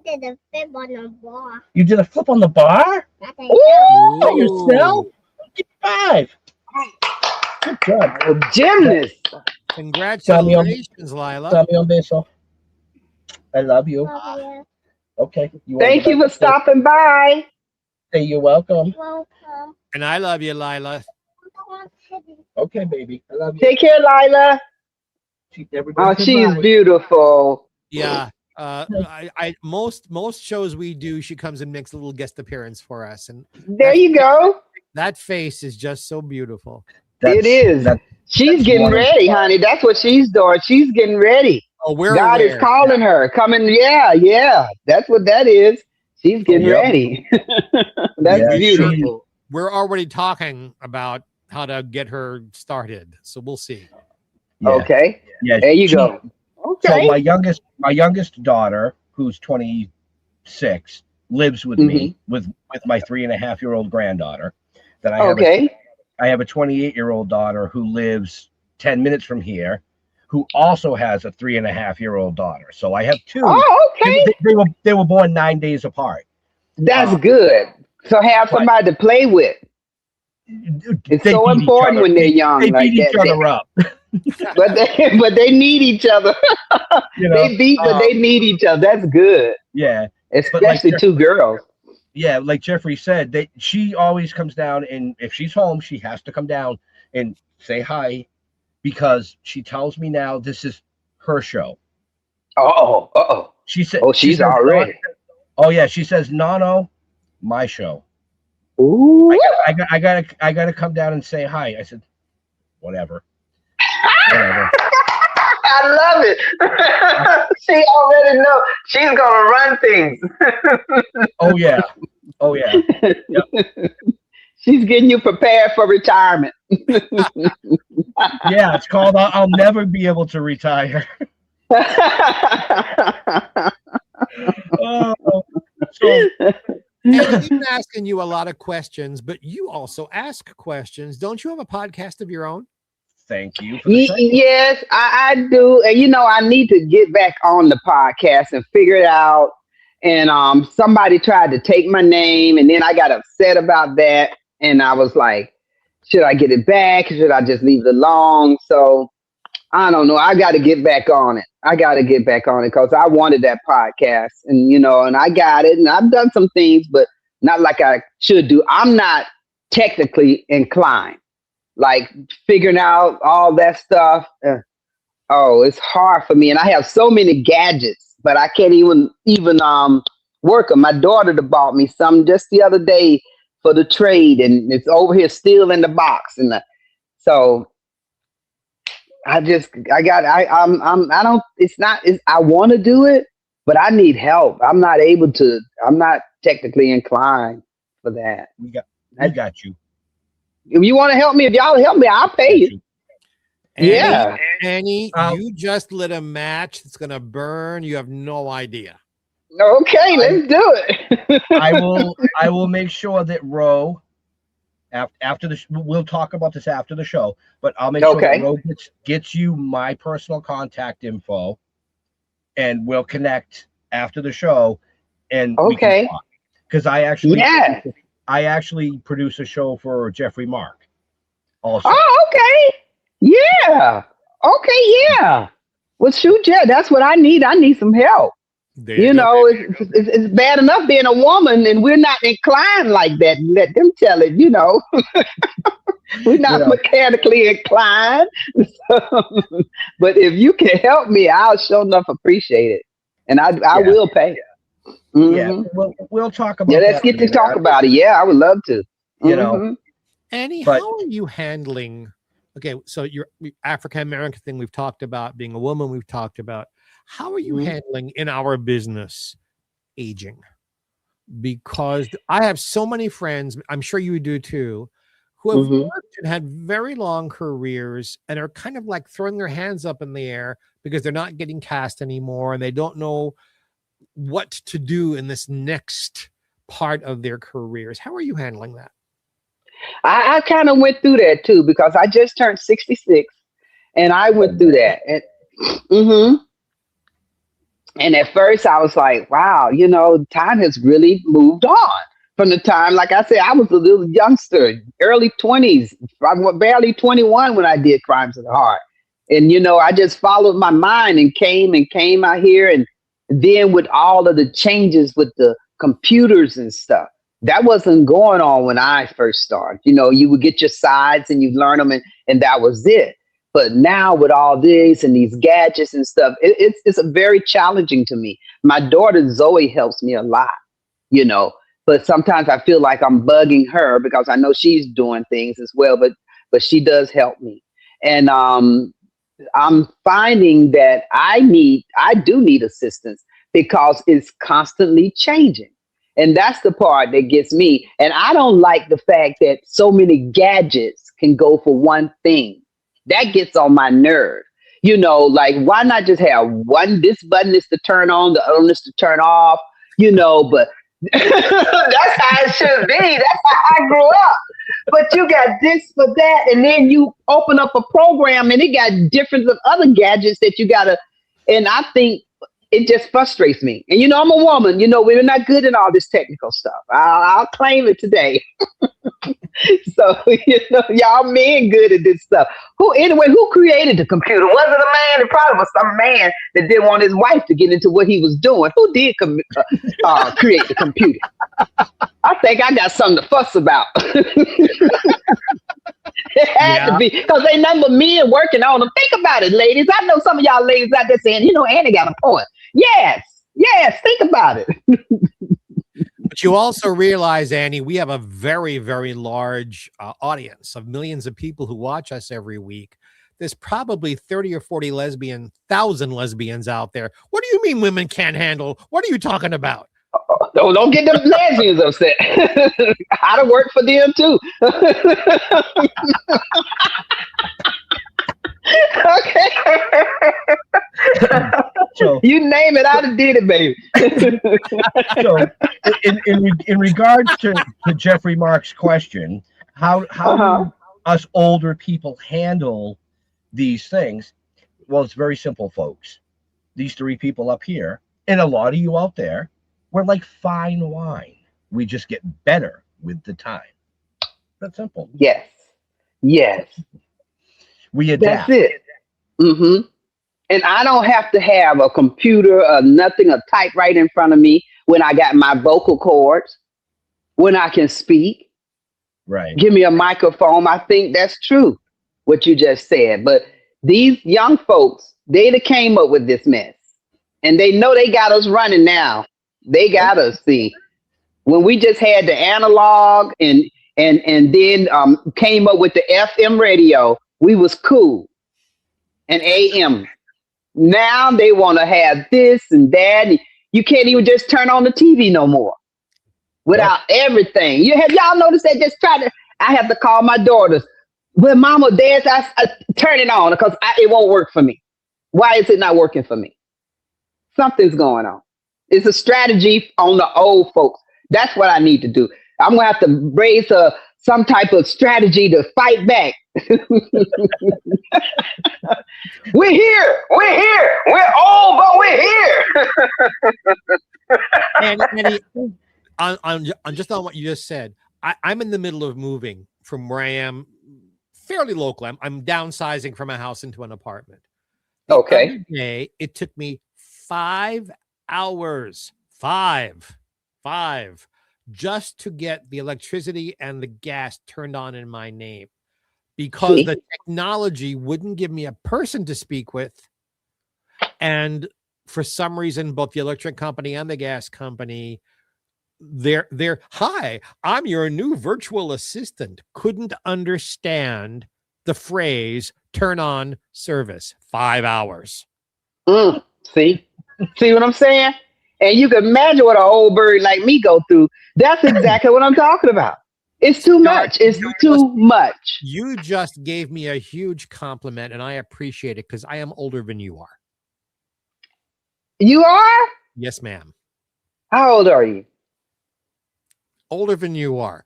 did a flip on the bar. You did a flip on the bar? Ooh. By yourself? Give me 5. Good job. Gymnast. Congratulations, Lila. Dame un beso. I love you. Okay. Thank you for stopping by. Hey, you're welcome. And I love you, Lila. Okay, baby. I love you. Take care, Lila. She's beautiful. Yeah. I most shows we do, she comes and makes a little guest appearance for us. And there you go. That face is just so beautiful. It is. She's getting ready, honey. That's what she's doing. She's getting ready. Oh, God is calling her. Coming. Yeah. That's what that is. She's getting ready. That's beautiful. We're already talking about how to get her started, so we'll see. Yeah. Okay. Yeah. There you go. Okay. So my youngest daughter, who's 26, lives with me with my 3.5-year-old granddaughter. Then I have a 28-year-old daughter who lives 10 minutes from here, who also has a 3.5-year-old daughter. So I have 2. Oh, okay. They were born 9 days apart. That's good. So have somebody to play with. It's so important when they're young. They beat each other up. but they need each other. They beat, but they need each other. That's good. Yeah. Especially 2 girls. Yeah, like Jeffrey said, she always comes down, and if she's home, she has to come down and say hi, because she tells me now this is her show. She said, she's already. Oh yeah, she says, no, my show. Ooh. I gotta come down and say hi. I said, whatever. I love it. She already knows she's gonna run things. Oh yeah. Yep. She's getting you prepared for retirement. Yeah, it's called I'll never be able to retire. And I've been asking you a lot of questions, but you also ask questions. Don't you have a podcast of your own? Thank you. Yes, I do. And I need to get back on the podcast and figure it out. And somebody tried to take my name, and then I got upset about that. And I was like, should I get it back? Should I just leave it alone? So I don't know. I got to get back on it. Because I wanted that podcast, and and I got it, and I've done some things, but not like I should do. I'm not technically inclined, like figuring out all that stuff. It's hard for me, and I have so many gadgets, but I can't even work them. My daughter bought me some just the other day for the trade, and it's over here still in the box, and so. I want to do it, but I need help. I'm not technically inclined for that. I got you. If you want to help me, if y'all help me, I'll pay you. Yeah. Annie, you just lit a match that's going to burn. You have no idea. Okay, let's do it. I will make sure that Ro After the we'll talk about this after the show, but I'll make sure that Ro gets you my personal contact info, and we'll connect after the show. And because I actually produce a show for Jeffrey Mark. Also. Oh, okay. Yeah. Okay. Yeah. Well, shoot, yeah, that's what I need. I need some help. It's bad enough being a woman, and we're not inclined like that. Let them tell it. We're not mechanically inclined. But if you can help me, I'll sure enough appreciate it, and I will pay. Yeah, we'll talk about. Yeah, let's get to talk about it. Yeah, I would love to. Annie, how are you handling? Okay, so your African American thing we've talked about, being a woman we've talked about. How are you handling in our business aging? Because I have so many friends, I'm sure you do too, who have worked and had very long careers and are kind of like throwing their hands up in the air because they're not getting cast anymore and they don't know what to do in this next part of their careers. How are you handling that? I kind of went through that too, because I just turned 66 and I went through that. And at first I was like, wow, time has really moved on from the time, like I said, I was a little youngster, early 20s. I was barely 21 when I did Crimes of the Heart. And, I just followed my mind and came out here. And then with all of the changes with the computers and stuff, that wasn't going on when I first started. You would get your sides and you'd learn them and that was it. But now with all this and these gadgets and stuff, it's very challenging to me. My daughter Zoe helps me a lot, but sometimes I feel like I'm bugging her because I know she's doing things as well, but she does help me. And I'm finding that I do need assistance because it's constantly changing. And that's the part that gets me. And I don't like the fact that so many gadgets can go for one thing. That gets on my nerve. Like, why not just have this button is to turn on, the other is to turn off, but that's how it should be. That's how I grew up. But you got this for that, and then you open up a program and it got different of other gadgets that you gotta, and I think it just frustrates me. And I'm a woman, we're not good in all this technical stuff. I'll claim it today. So, y'all men good at this stuff. Who created the computer? Was it a man? It probably was some man that didn't want his wife to get into what he was doing. Who did create the computer? I think I got something to fuss about. It had to be, because they number men working on them. Think about it, ladies. I know some of y'all ladies out there saying, Annie got a point. Yes, think about it. But you also realize, Annie, we have a very, very large audience of millions of people who watch us every week. There's probably 30 or 40,000 lesbians out there. What do you mean women can't handle? What are you talking about? Don't get them lesbians upset. I'd have worked for them too. Okay. So, you name it, I'd have did it, baby. So, in regards to Jeffrey Mark's question, how do us older people handle these things? Well, it's very simple, folks. These three people up here, and a lot of you out there, we're like fine wine. We just get better with the time. That's simple. Yes. We adapt. That's it. And I don't have to have a computer or nothing, a typewriter in front of me when I got my vocal cords, when I can speak. Right. Give me a microphone. I think that's true, what you just said. But these young folks, they came up with this mess. And they know they got us running now. They got us, see. When we just had the analog and then came up with the FM radio, we was cool. And AM. Now they want to have this and that. You can't even just turn on the TV no more without everything. Y'all noticed that? I have to call my daughters. Well, Mama, Dad, I turn it on because it won't work for me. Why is it not working for me? Something's going on. It's a strategy on the old folks. That's what I need to do. I'm going to have to raise some type of strategy to fight back. We're here. We're old, but we're here. And on just on what you just said, I'm in the middle of moving from where I am, fairly local. I'm downsizing from a house into an apartment. The other day, it took me 5 hours, five, just to get the electricity and the gas turned on in my name, because the technology wouldn't give me a person to speak with. And for some reason, both the electric company and the gas company, they're hi, I'm your new virtual assistant, couldn't understand the phrase turn on service. 5 hours. See what I'm saying? And you can imagine what an old bird like me go through. That's exactly what I'm talking about. It's too much. It's too much. You just gave me a huge compliment, and I appreciate it because I am older than you are. You are? Yes, ma'am. How old are you? Older than you are.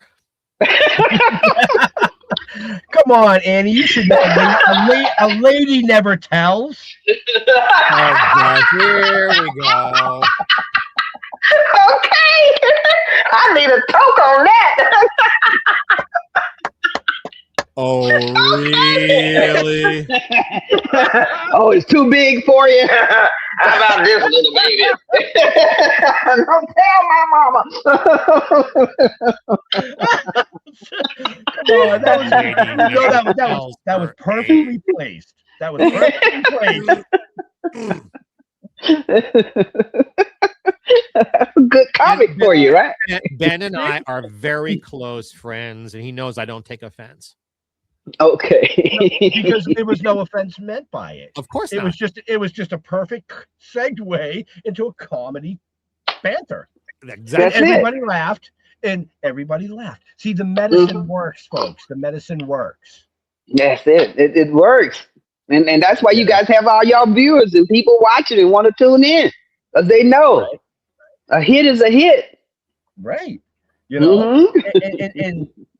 Come on, Annie. You should know. A lady never tells. Oh, God. Here we go. Okay. I need a toke on that. Oh, really? Oh, it's too big for you? How about this little baby? Don't tell my mama. Oh, that was perfectly placed. That was perfectly placed. Good comic for you, right? Ben and I are very close friends, and he knows I don't take offense. Okay. Because there was no offense meant by it. Of course it not. was just a perfect segue into a comedy banter. Exactly. And everybody laughed. See, the medicine works, folks. The medicine works. That's it. It works. And that's why you guys have all y'all viewers and people watching and want to tune in. Because they know a hit is a hit. Right. You know,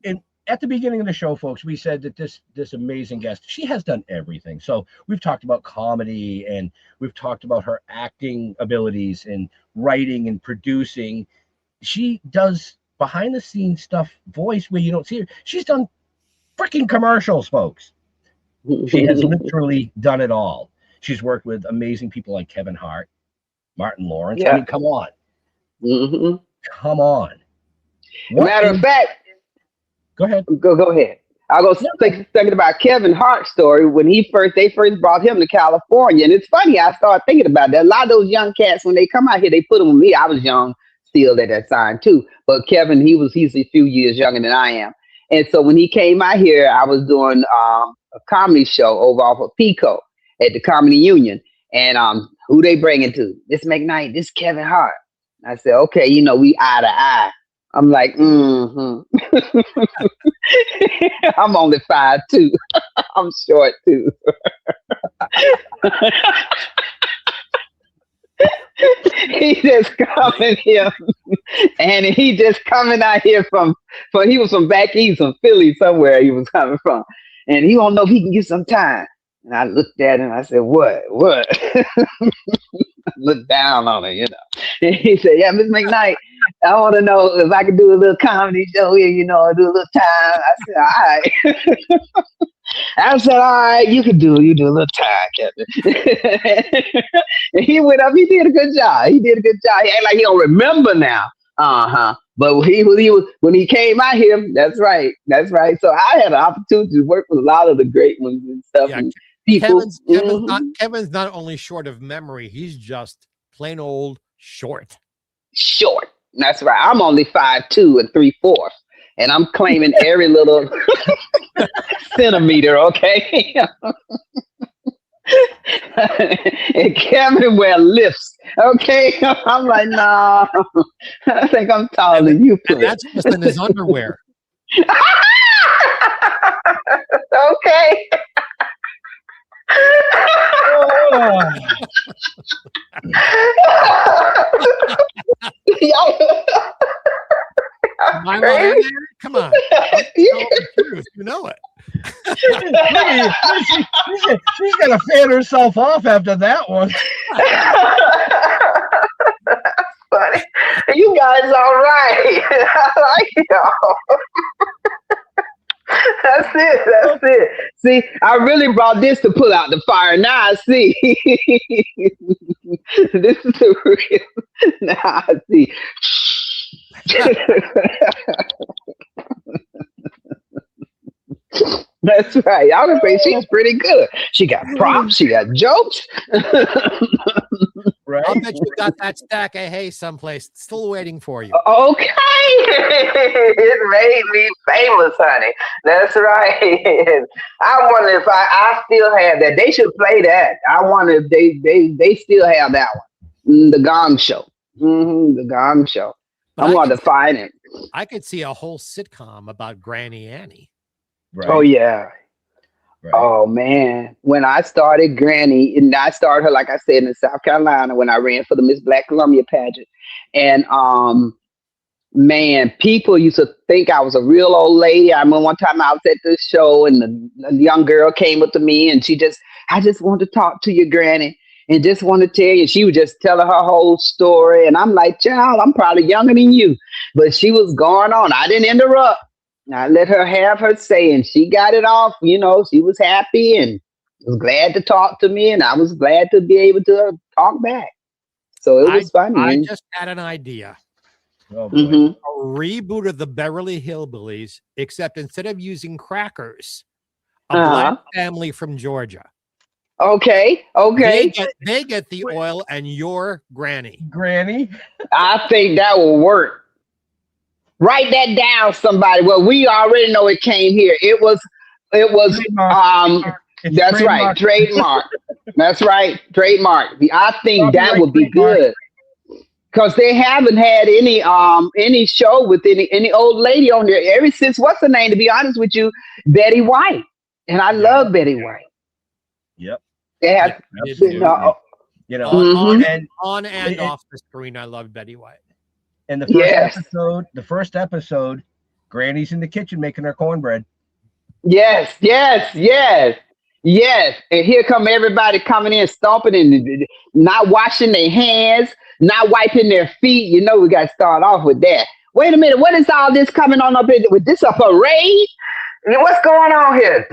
and at the beginning of the show, folks, we said that this amazing guest, she has done everything. So we've talked about comedy, and we've talked about her acting abilities and writing and producing. She does behind the scenes stuff, voice where you don't see her. She's done freaking commercials, folks. She has literally done it all. She's worked with amazing people like Kevin Hart, Martin Lawrence. Yeah. I mean, come on. Come on. Matter of fact, go ahead. Go ahead. I was thinking about Kevin Hart's story when they first brought him to California, and it's funny. I started thinking about that. A lot of those young cats, when they come out here, they put them with me. I was young still at that time too, but Kevin, he's a few years younger than I am, and so when he came out here, I was doing a comedy show over off of Pico at the Comedy Union, and who they bringing to? This McKnight, this Kevin Hart. I said, okay, we eye to eye. I'm like, I'm only 5'2". I'm short too. He just coming here, and he just coming out here from he was from back east, from Philly somewhere he was coming from, and he don't know if he can get some time. And I looked at him, I said, what? Looked down on him, And he said, yeah, Miss McKnight, I want to know if I could do a little comedy show here, do a little time. I said, all right. I said, all right, you do a little time, Kevin. And he went up, he did a good job. He act like he don't remember now. But when he came out here, that's right. So I had an opportunity to work with a lot of the great ones and stuff. Yeah, and people. Kevin's not only short of memory, he's just plain old short. Short. That's right. I'm only 5'2" 3/4, and I'm claiming every little centimeter. Okay. And Kevin wear lifts. Okay. I'm like, nah. I think I'm taller than you. And that's just in his underwear. Okay. Am I not in there? Come on. I'm the truth. You know it. She's gonna fan herself off after that one. That's funny. You guys all right. I like y'all. That's it. See, I really brought this to put out the fire. Now I see. This is the real. Now I see. That's right. I would say she's pretty good. She got props. She got jokes. Right. I'll bet you got that stack of hay someplace still waiting for you. Okay. It made me famous, honey. That's right. I wonder if I still have that. They should play that. I wonder if they still have that one. The Gong Show. The Gong Show. I'm going to find it. I could see a whole sitcom about Granny Annie. Right. Oh, yeah. Right. Oh, man. When I started Granny, and I started her, like I said, in South Carolina when I ran for the Miss Black Columbia pageant. And, man, people used to think I was a real old lady. I remember one time I was at this show and a young girl came up to me and I just want to talk to you, Granny, and just want to tell you. She was just telling her whole story. And I'm like, child, I'm probably younger than you. But she was going on. I didn't interrupt. I let her have her say, and she got it off. You know, she was happy and was glad to talk to me, and I was glad to be able to talk back. So it was funny. I just had an idea. Oh, boy. A reboot of the Beverly Hillbillies, except instead of using crackers, a black family from Georgia. Okay. They get the oil, and your granny. I think that will work. Write that down, somebody. Well, we already know it came here. It was that's right, trademark. That's right, trademark. I think that would be good. Because they haven't had any show with any old lady on there ever since, what's her name, to be honest with you, Betty White. And I love Betty White. Yep. They have, on and off the screen, I love Betty White. And the first episode, Granny's in the kitchen making her cornbread. Yes. And here come everybody coming in, stomping and not washing their hands, not wiping their feet. You know, we got to start off with that. Wait a minute. What is all this coming on up here? With this a parade? What's going on here?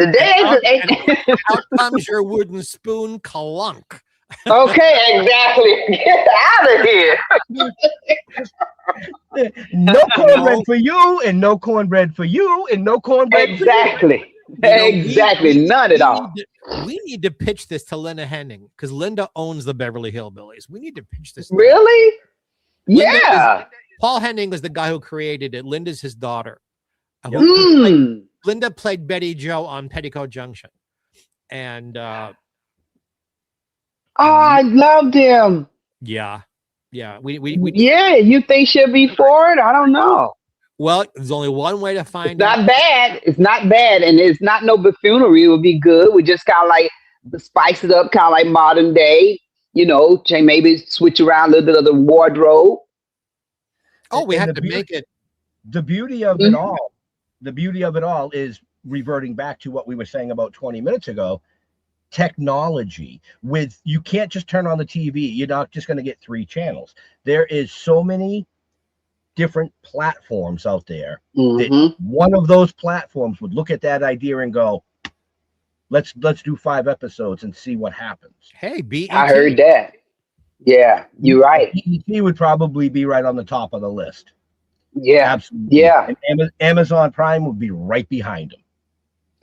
Out comes your wooden spoon, clunk. Okay, exactly. Get out of here. No cornbread for you, and no cornbread for you, and no cornbread exactly. For you. Exactly. None at all. We need to pitch this to Linda Henning because Linda owns the Beverly Hillbillies. We need to pitch this. Really? Yeah. Paul Henning was the guy who created it. Linda's his daughter. Linda played Betty Jo on Petticoat Junction. And I loved him. Yeah. We you think she'll be for it? I don't know. Well, there's only one way to find out. It's not bad, and it's not no buffoonery. It would be good. We just kind of like spice it up, kind of like modern day. You know, maybe switch around a little bit of the wardrobe. Oh, we had to make it. The beauty of it all. The beauty of it all is reverting back to what we were saying about 20 minutes ago. Technology. You can't just turn on the TV. You're not just going to get 3 channels. There is so many different platforms out there that one of those platforms would look at that idea and go, let's do 5 episodes and see what happens. Hey, BET. I heard that. Yeah, you're right. BET would probably be right on the top of the list. Yeah, absolutely. Yeah. And Amazon Prime would be right behind them.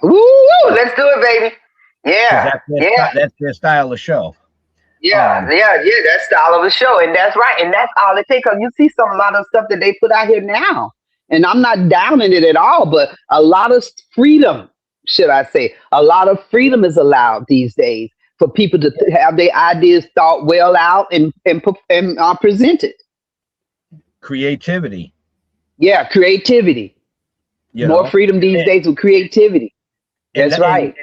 Woo! Let's do it, baby. Yeah, that's their style of show. Yeah, that style of a show, and that's right, and that's all it takes. Cause you see a lot of stuff that they put out here now, and I'm not downing it at all, but a lot of freedom, should I say, a lot of freedom is allowed these days for people to have their ideas thought well out and presented. Creativity. Yeah, creativity. More freedom these days with creativity. That's right.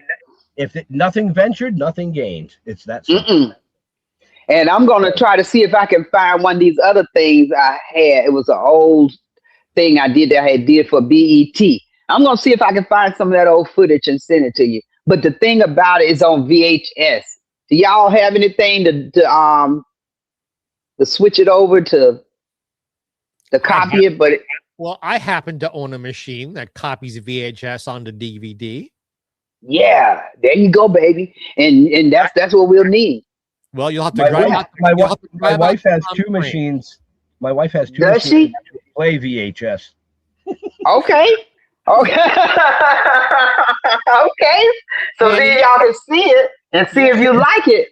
Nothing ventured, nothing gained. It's that simple. And I'm going to try to see if I can find one of these other things I had. It was an old thing I did that I did for BET. I'm gonna see if I can find some of that old footage and send it to you. But the thing about it is on VHS. Do y'all have anything to switch it over to copy it? But well, I happen to own a machine that copies VHS onto DVD. Yeah, there you go, baby. And that's what we'll need. Well, you'll have to drive out. My wife has two machines. My wife has two Does machines she? to play VHS. Okay. Okay. Okay. So then y'all can see it and see if you like it.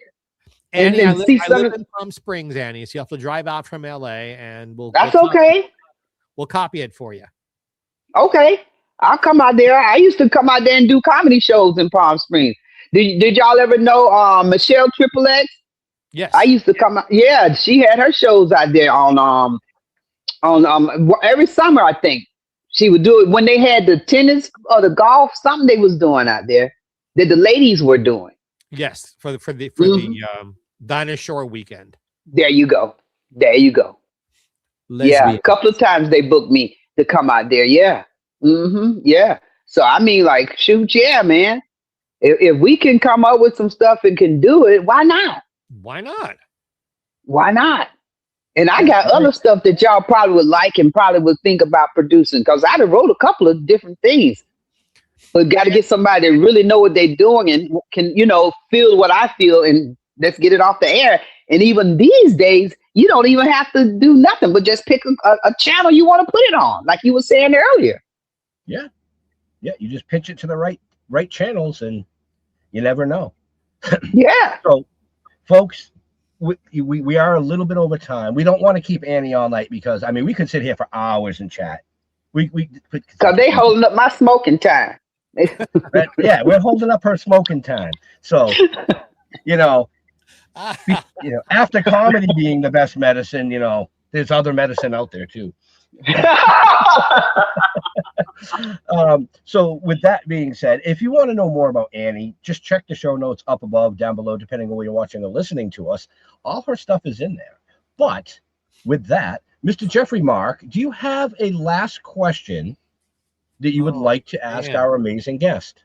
Annie, And I see live in Palm Springs, Annie, so you have to drive out from LA, and That's okay. We'll copy it for you. Okay. I'll come out there. I used to come out there and do comedy shows in Palm Springs. Did y'all ever know Michelle Triple X? Yes. I used to come out. Yeah, she had her shows out there on every summer, I think. She would do it when they had the tennis or the golf, something they was doing out there that the ladies were doing. Yes, for the Dinah Shore weekend. There you go. There you go. Yeah, a couple of times they booked me to come out there. Yeah. Yeah. So I mean, like, shoot, yeah, man. If we can come up with some stuff and can do it, why not? Why not? Why not? And I got other stuff that y'all probably would like and probably would think about producing, because I done wrote a couple of different things. But got to get somebody that really know what they're doing and can, feel what I feel, and let's get it off the air. And even these days, you don't even have to do nothing but just pick a channel you want to put it on, like you were saying earlier. Yeah. Yeah, you just pitch it to the right channels, and you never know. Yeah. So, folks, we are a little bit over time. We don't want to keep Annie all night because, I mean, we could sit here for hours and chat. Because they holding up my smoking time. Yeah, we're holding up her smoking time. So, after comedy being the best medicine, there's other medicine out there too. So with that being said, if you want to know more about Annie, just check the show notes up above, down below, depending on where you're watching or listening to us. All her stuff is in there. But with that, Mr. Jeffrey Mark, do you have a last question that you would like to ask our amazing guest?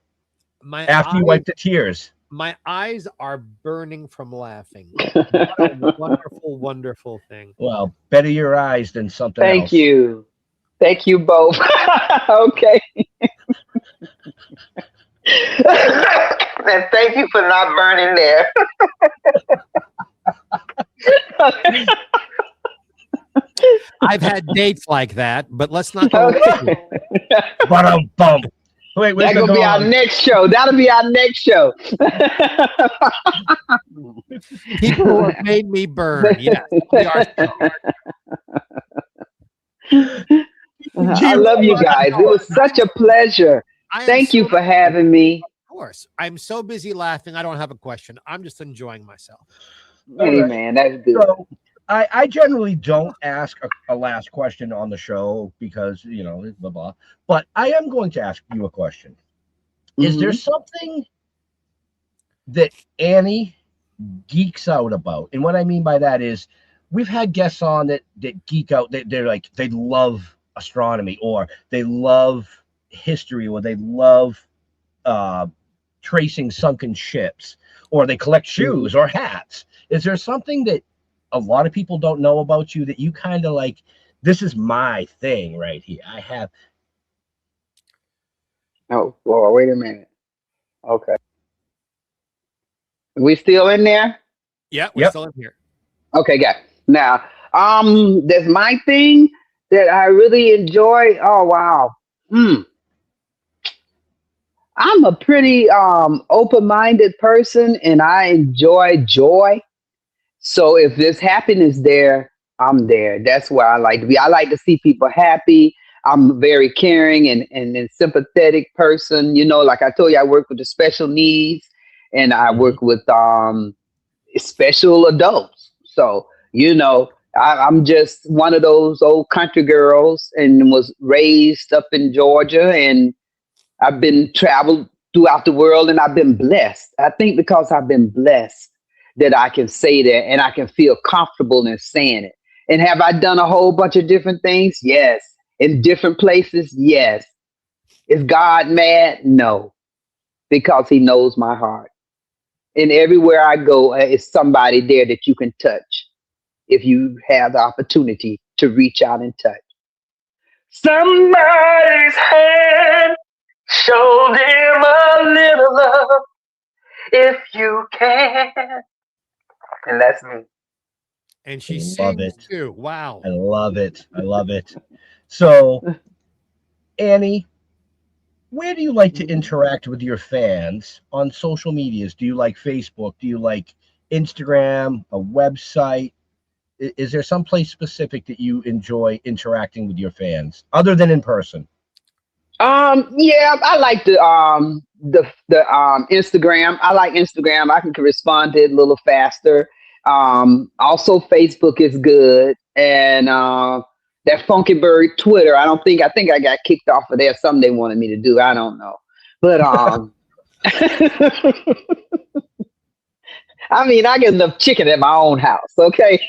After you wipe the tears. My eyes are burning from laughing. What a wonderful, wonderful thing. Well, better your eyes than something else. Thank you. Thank you both. Okay. And thank you for not burning there. I've had dates like that, but let's not go. Bum. Wait, that'll be our next show. That'll be our next show. People who have made me burn. Yes. I love you guys. It was such a pleasure. Thank you for having me. Of course. I'm so busy laughing. I don't have a question. I'm just enjoying myself. Hey, man, that's good. So, I generally don't ask a last question on the show because, blah, blah. But I am going to ask you a question. Is there something that Annie geeks out about? And what I mean by that is we've had guests on that geek out. They're like, they love astronomy, or they love history, or they love tracing sunken ships, or they collect shoes or hats. Is there something that a lot of people don't know about you that you kind of like, this is my thing right here? I have. Oh, well, wait a minute. Okay. We still in there? Yeah, we're still in here. Okay, got it. Now, there's my thing that I really enjoy. Oh, wow. I'm a pretty open-minded person, and I enjoy joy. So if there's happiness there, I'm there. That's where I like to be. I like to see people happy. I'm a very caring and sympathetic person. Like I told you, I work with the special needs, and I work with special adults. So, I'm just one of those old country girls and was raised up in Georgia, and I've been traveled throughout the world, and I've been blessed. I think because I've been blessed that I can say that, and I can feel comfortable in saying it. And have I done a whole bunch of different things? Yes. in different places? Yes. Is God mad? No, because he knows my heart. And everywhere I go, is somebody there that you can touch if you have the opportunity to reach out and touch. Somebody's hand, show them a little love if you can. And that's me. And she love sings it. too. Wow. I love it. I love it. So, Annie, where do you like to interact with your fans on social medias? Do you like Facebook? Do you like Instagram, a website? Is there some place specific that you enjoy interacting with your fans other than in person? Yeah, I like the Instagram. I like Instagram. I can respond to it a little faster. Also Facebook is good, and that Funky Bird Twitter. I think I got kicked off of there. Something they wanted me to do. I don't know, but I mean, I get enough chicken at my own house. Okay.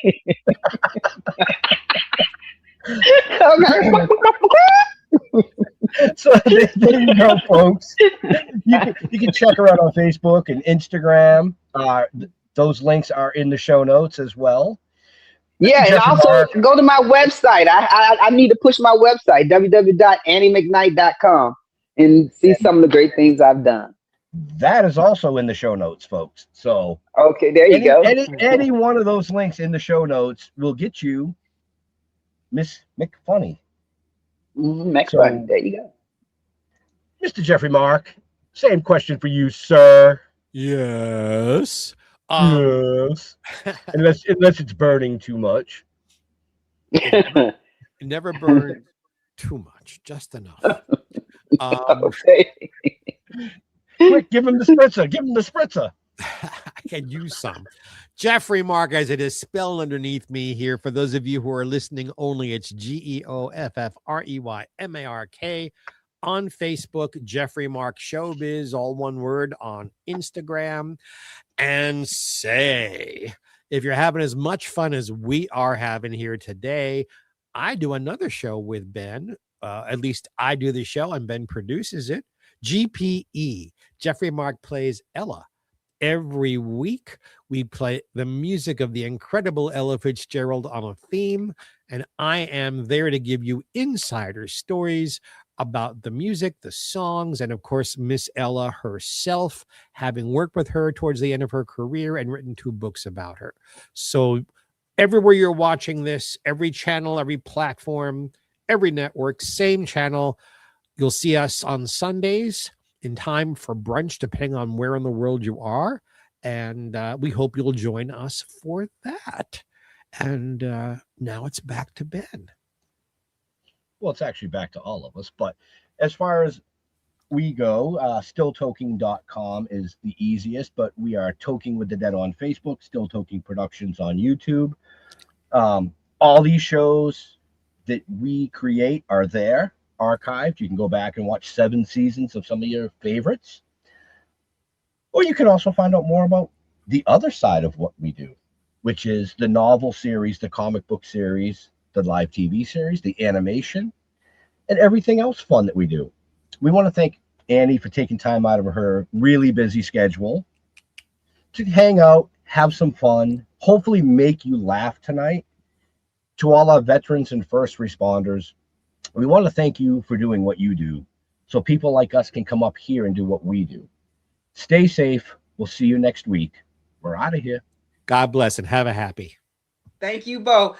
Okay. So there you go, folks. You can check her out on Facebook and Instagram. Those links are in the show notes as well. Yeah, and also go to my website. I need to push my website, www.anniemcknight.com, and see some of the great things I've done. That is also in the show notes, folks. So okay, there you go. Any one of those links in the show notes will get you Miss McFunny. McFunny, there you go. Mr. Jeffrey Mark, same question for you, sir. Yes. Yes. unless it's burning too much. It never burned too much, just enough. Okay. Quick, give him the spritzer. Give him the spritzer. I can use some. Jeffrey Mark, as it is spelled underneath me here. For those of you who are listening only, it's GEOFFREYMARK on Facebook. Jeffrey Mark Showbiz, all one word, on Instagram. And say, if you're having as much fun as we are having here today, I do another show with Ben. At least I do the show and Ben produces it. GPE, Jeffrey Mark Plays Ella. Every week, we play the music of the incredible Ella Fitzgerald on a theme, and I am there to give you insider stories about the music, the songs, and of course, Miss Ella herself, having worked with her towards the end of her career and written 2 books about her. So everywhere you're watching this, every channel, every platform, every network, same channel, you'll see us on Sundays in time for brunch, depending on where in the world you are. And we hope you'll join us for that. And now it's back to Ben. Well, it's actually back to all of us. But as far as we go, stilltoking.com is the easiest. But we are Toking with the Dead on Facebook, Still Toking Productions on YouTube. All these shows that we create are there, archived. You can go back and watch 7 seasons of some of your favorites. Or you can also find out more about the other side of what we do, which is the novel series, the comic book series, the live TV series, the animation, and everything else fun that we do. We want to thank Annie for taking time out of her really busy schedule to hang out, have some fun, hopefully make you laugh tonight. To all our veterans and first responders, we want to thank you for doing what you do so people like us can come up here and do what we do. Stay safe. We'll see you next week. We're out of here. God bless and have a happy. Thank you, Bo.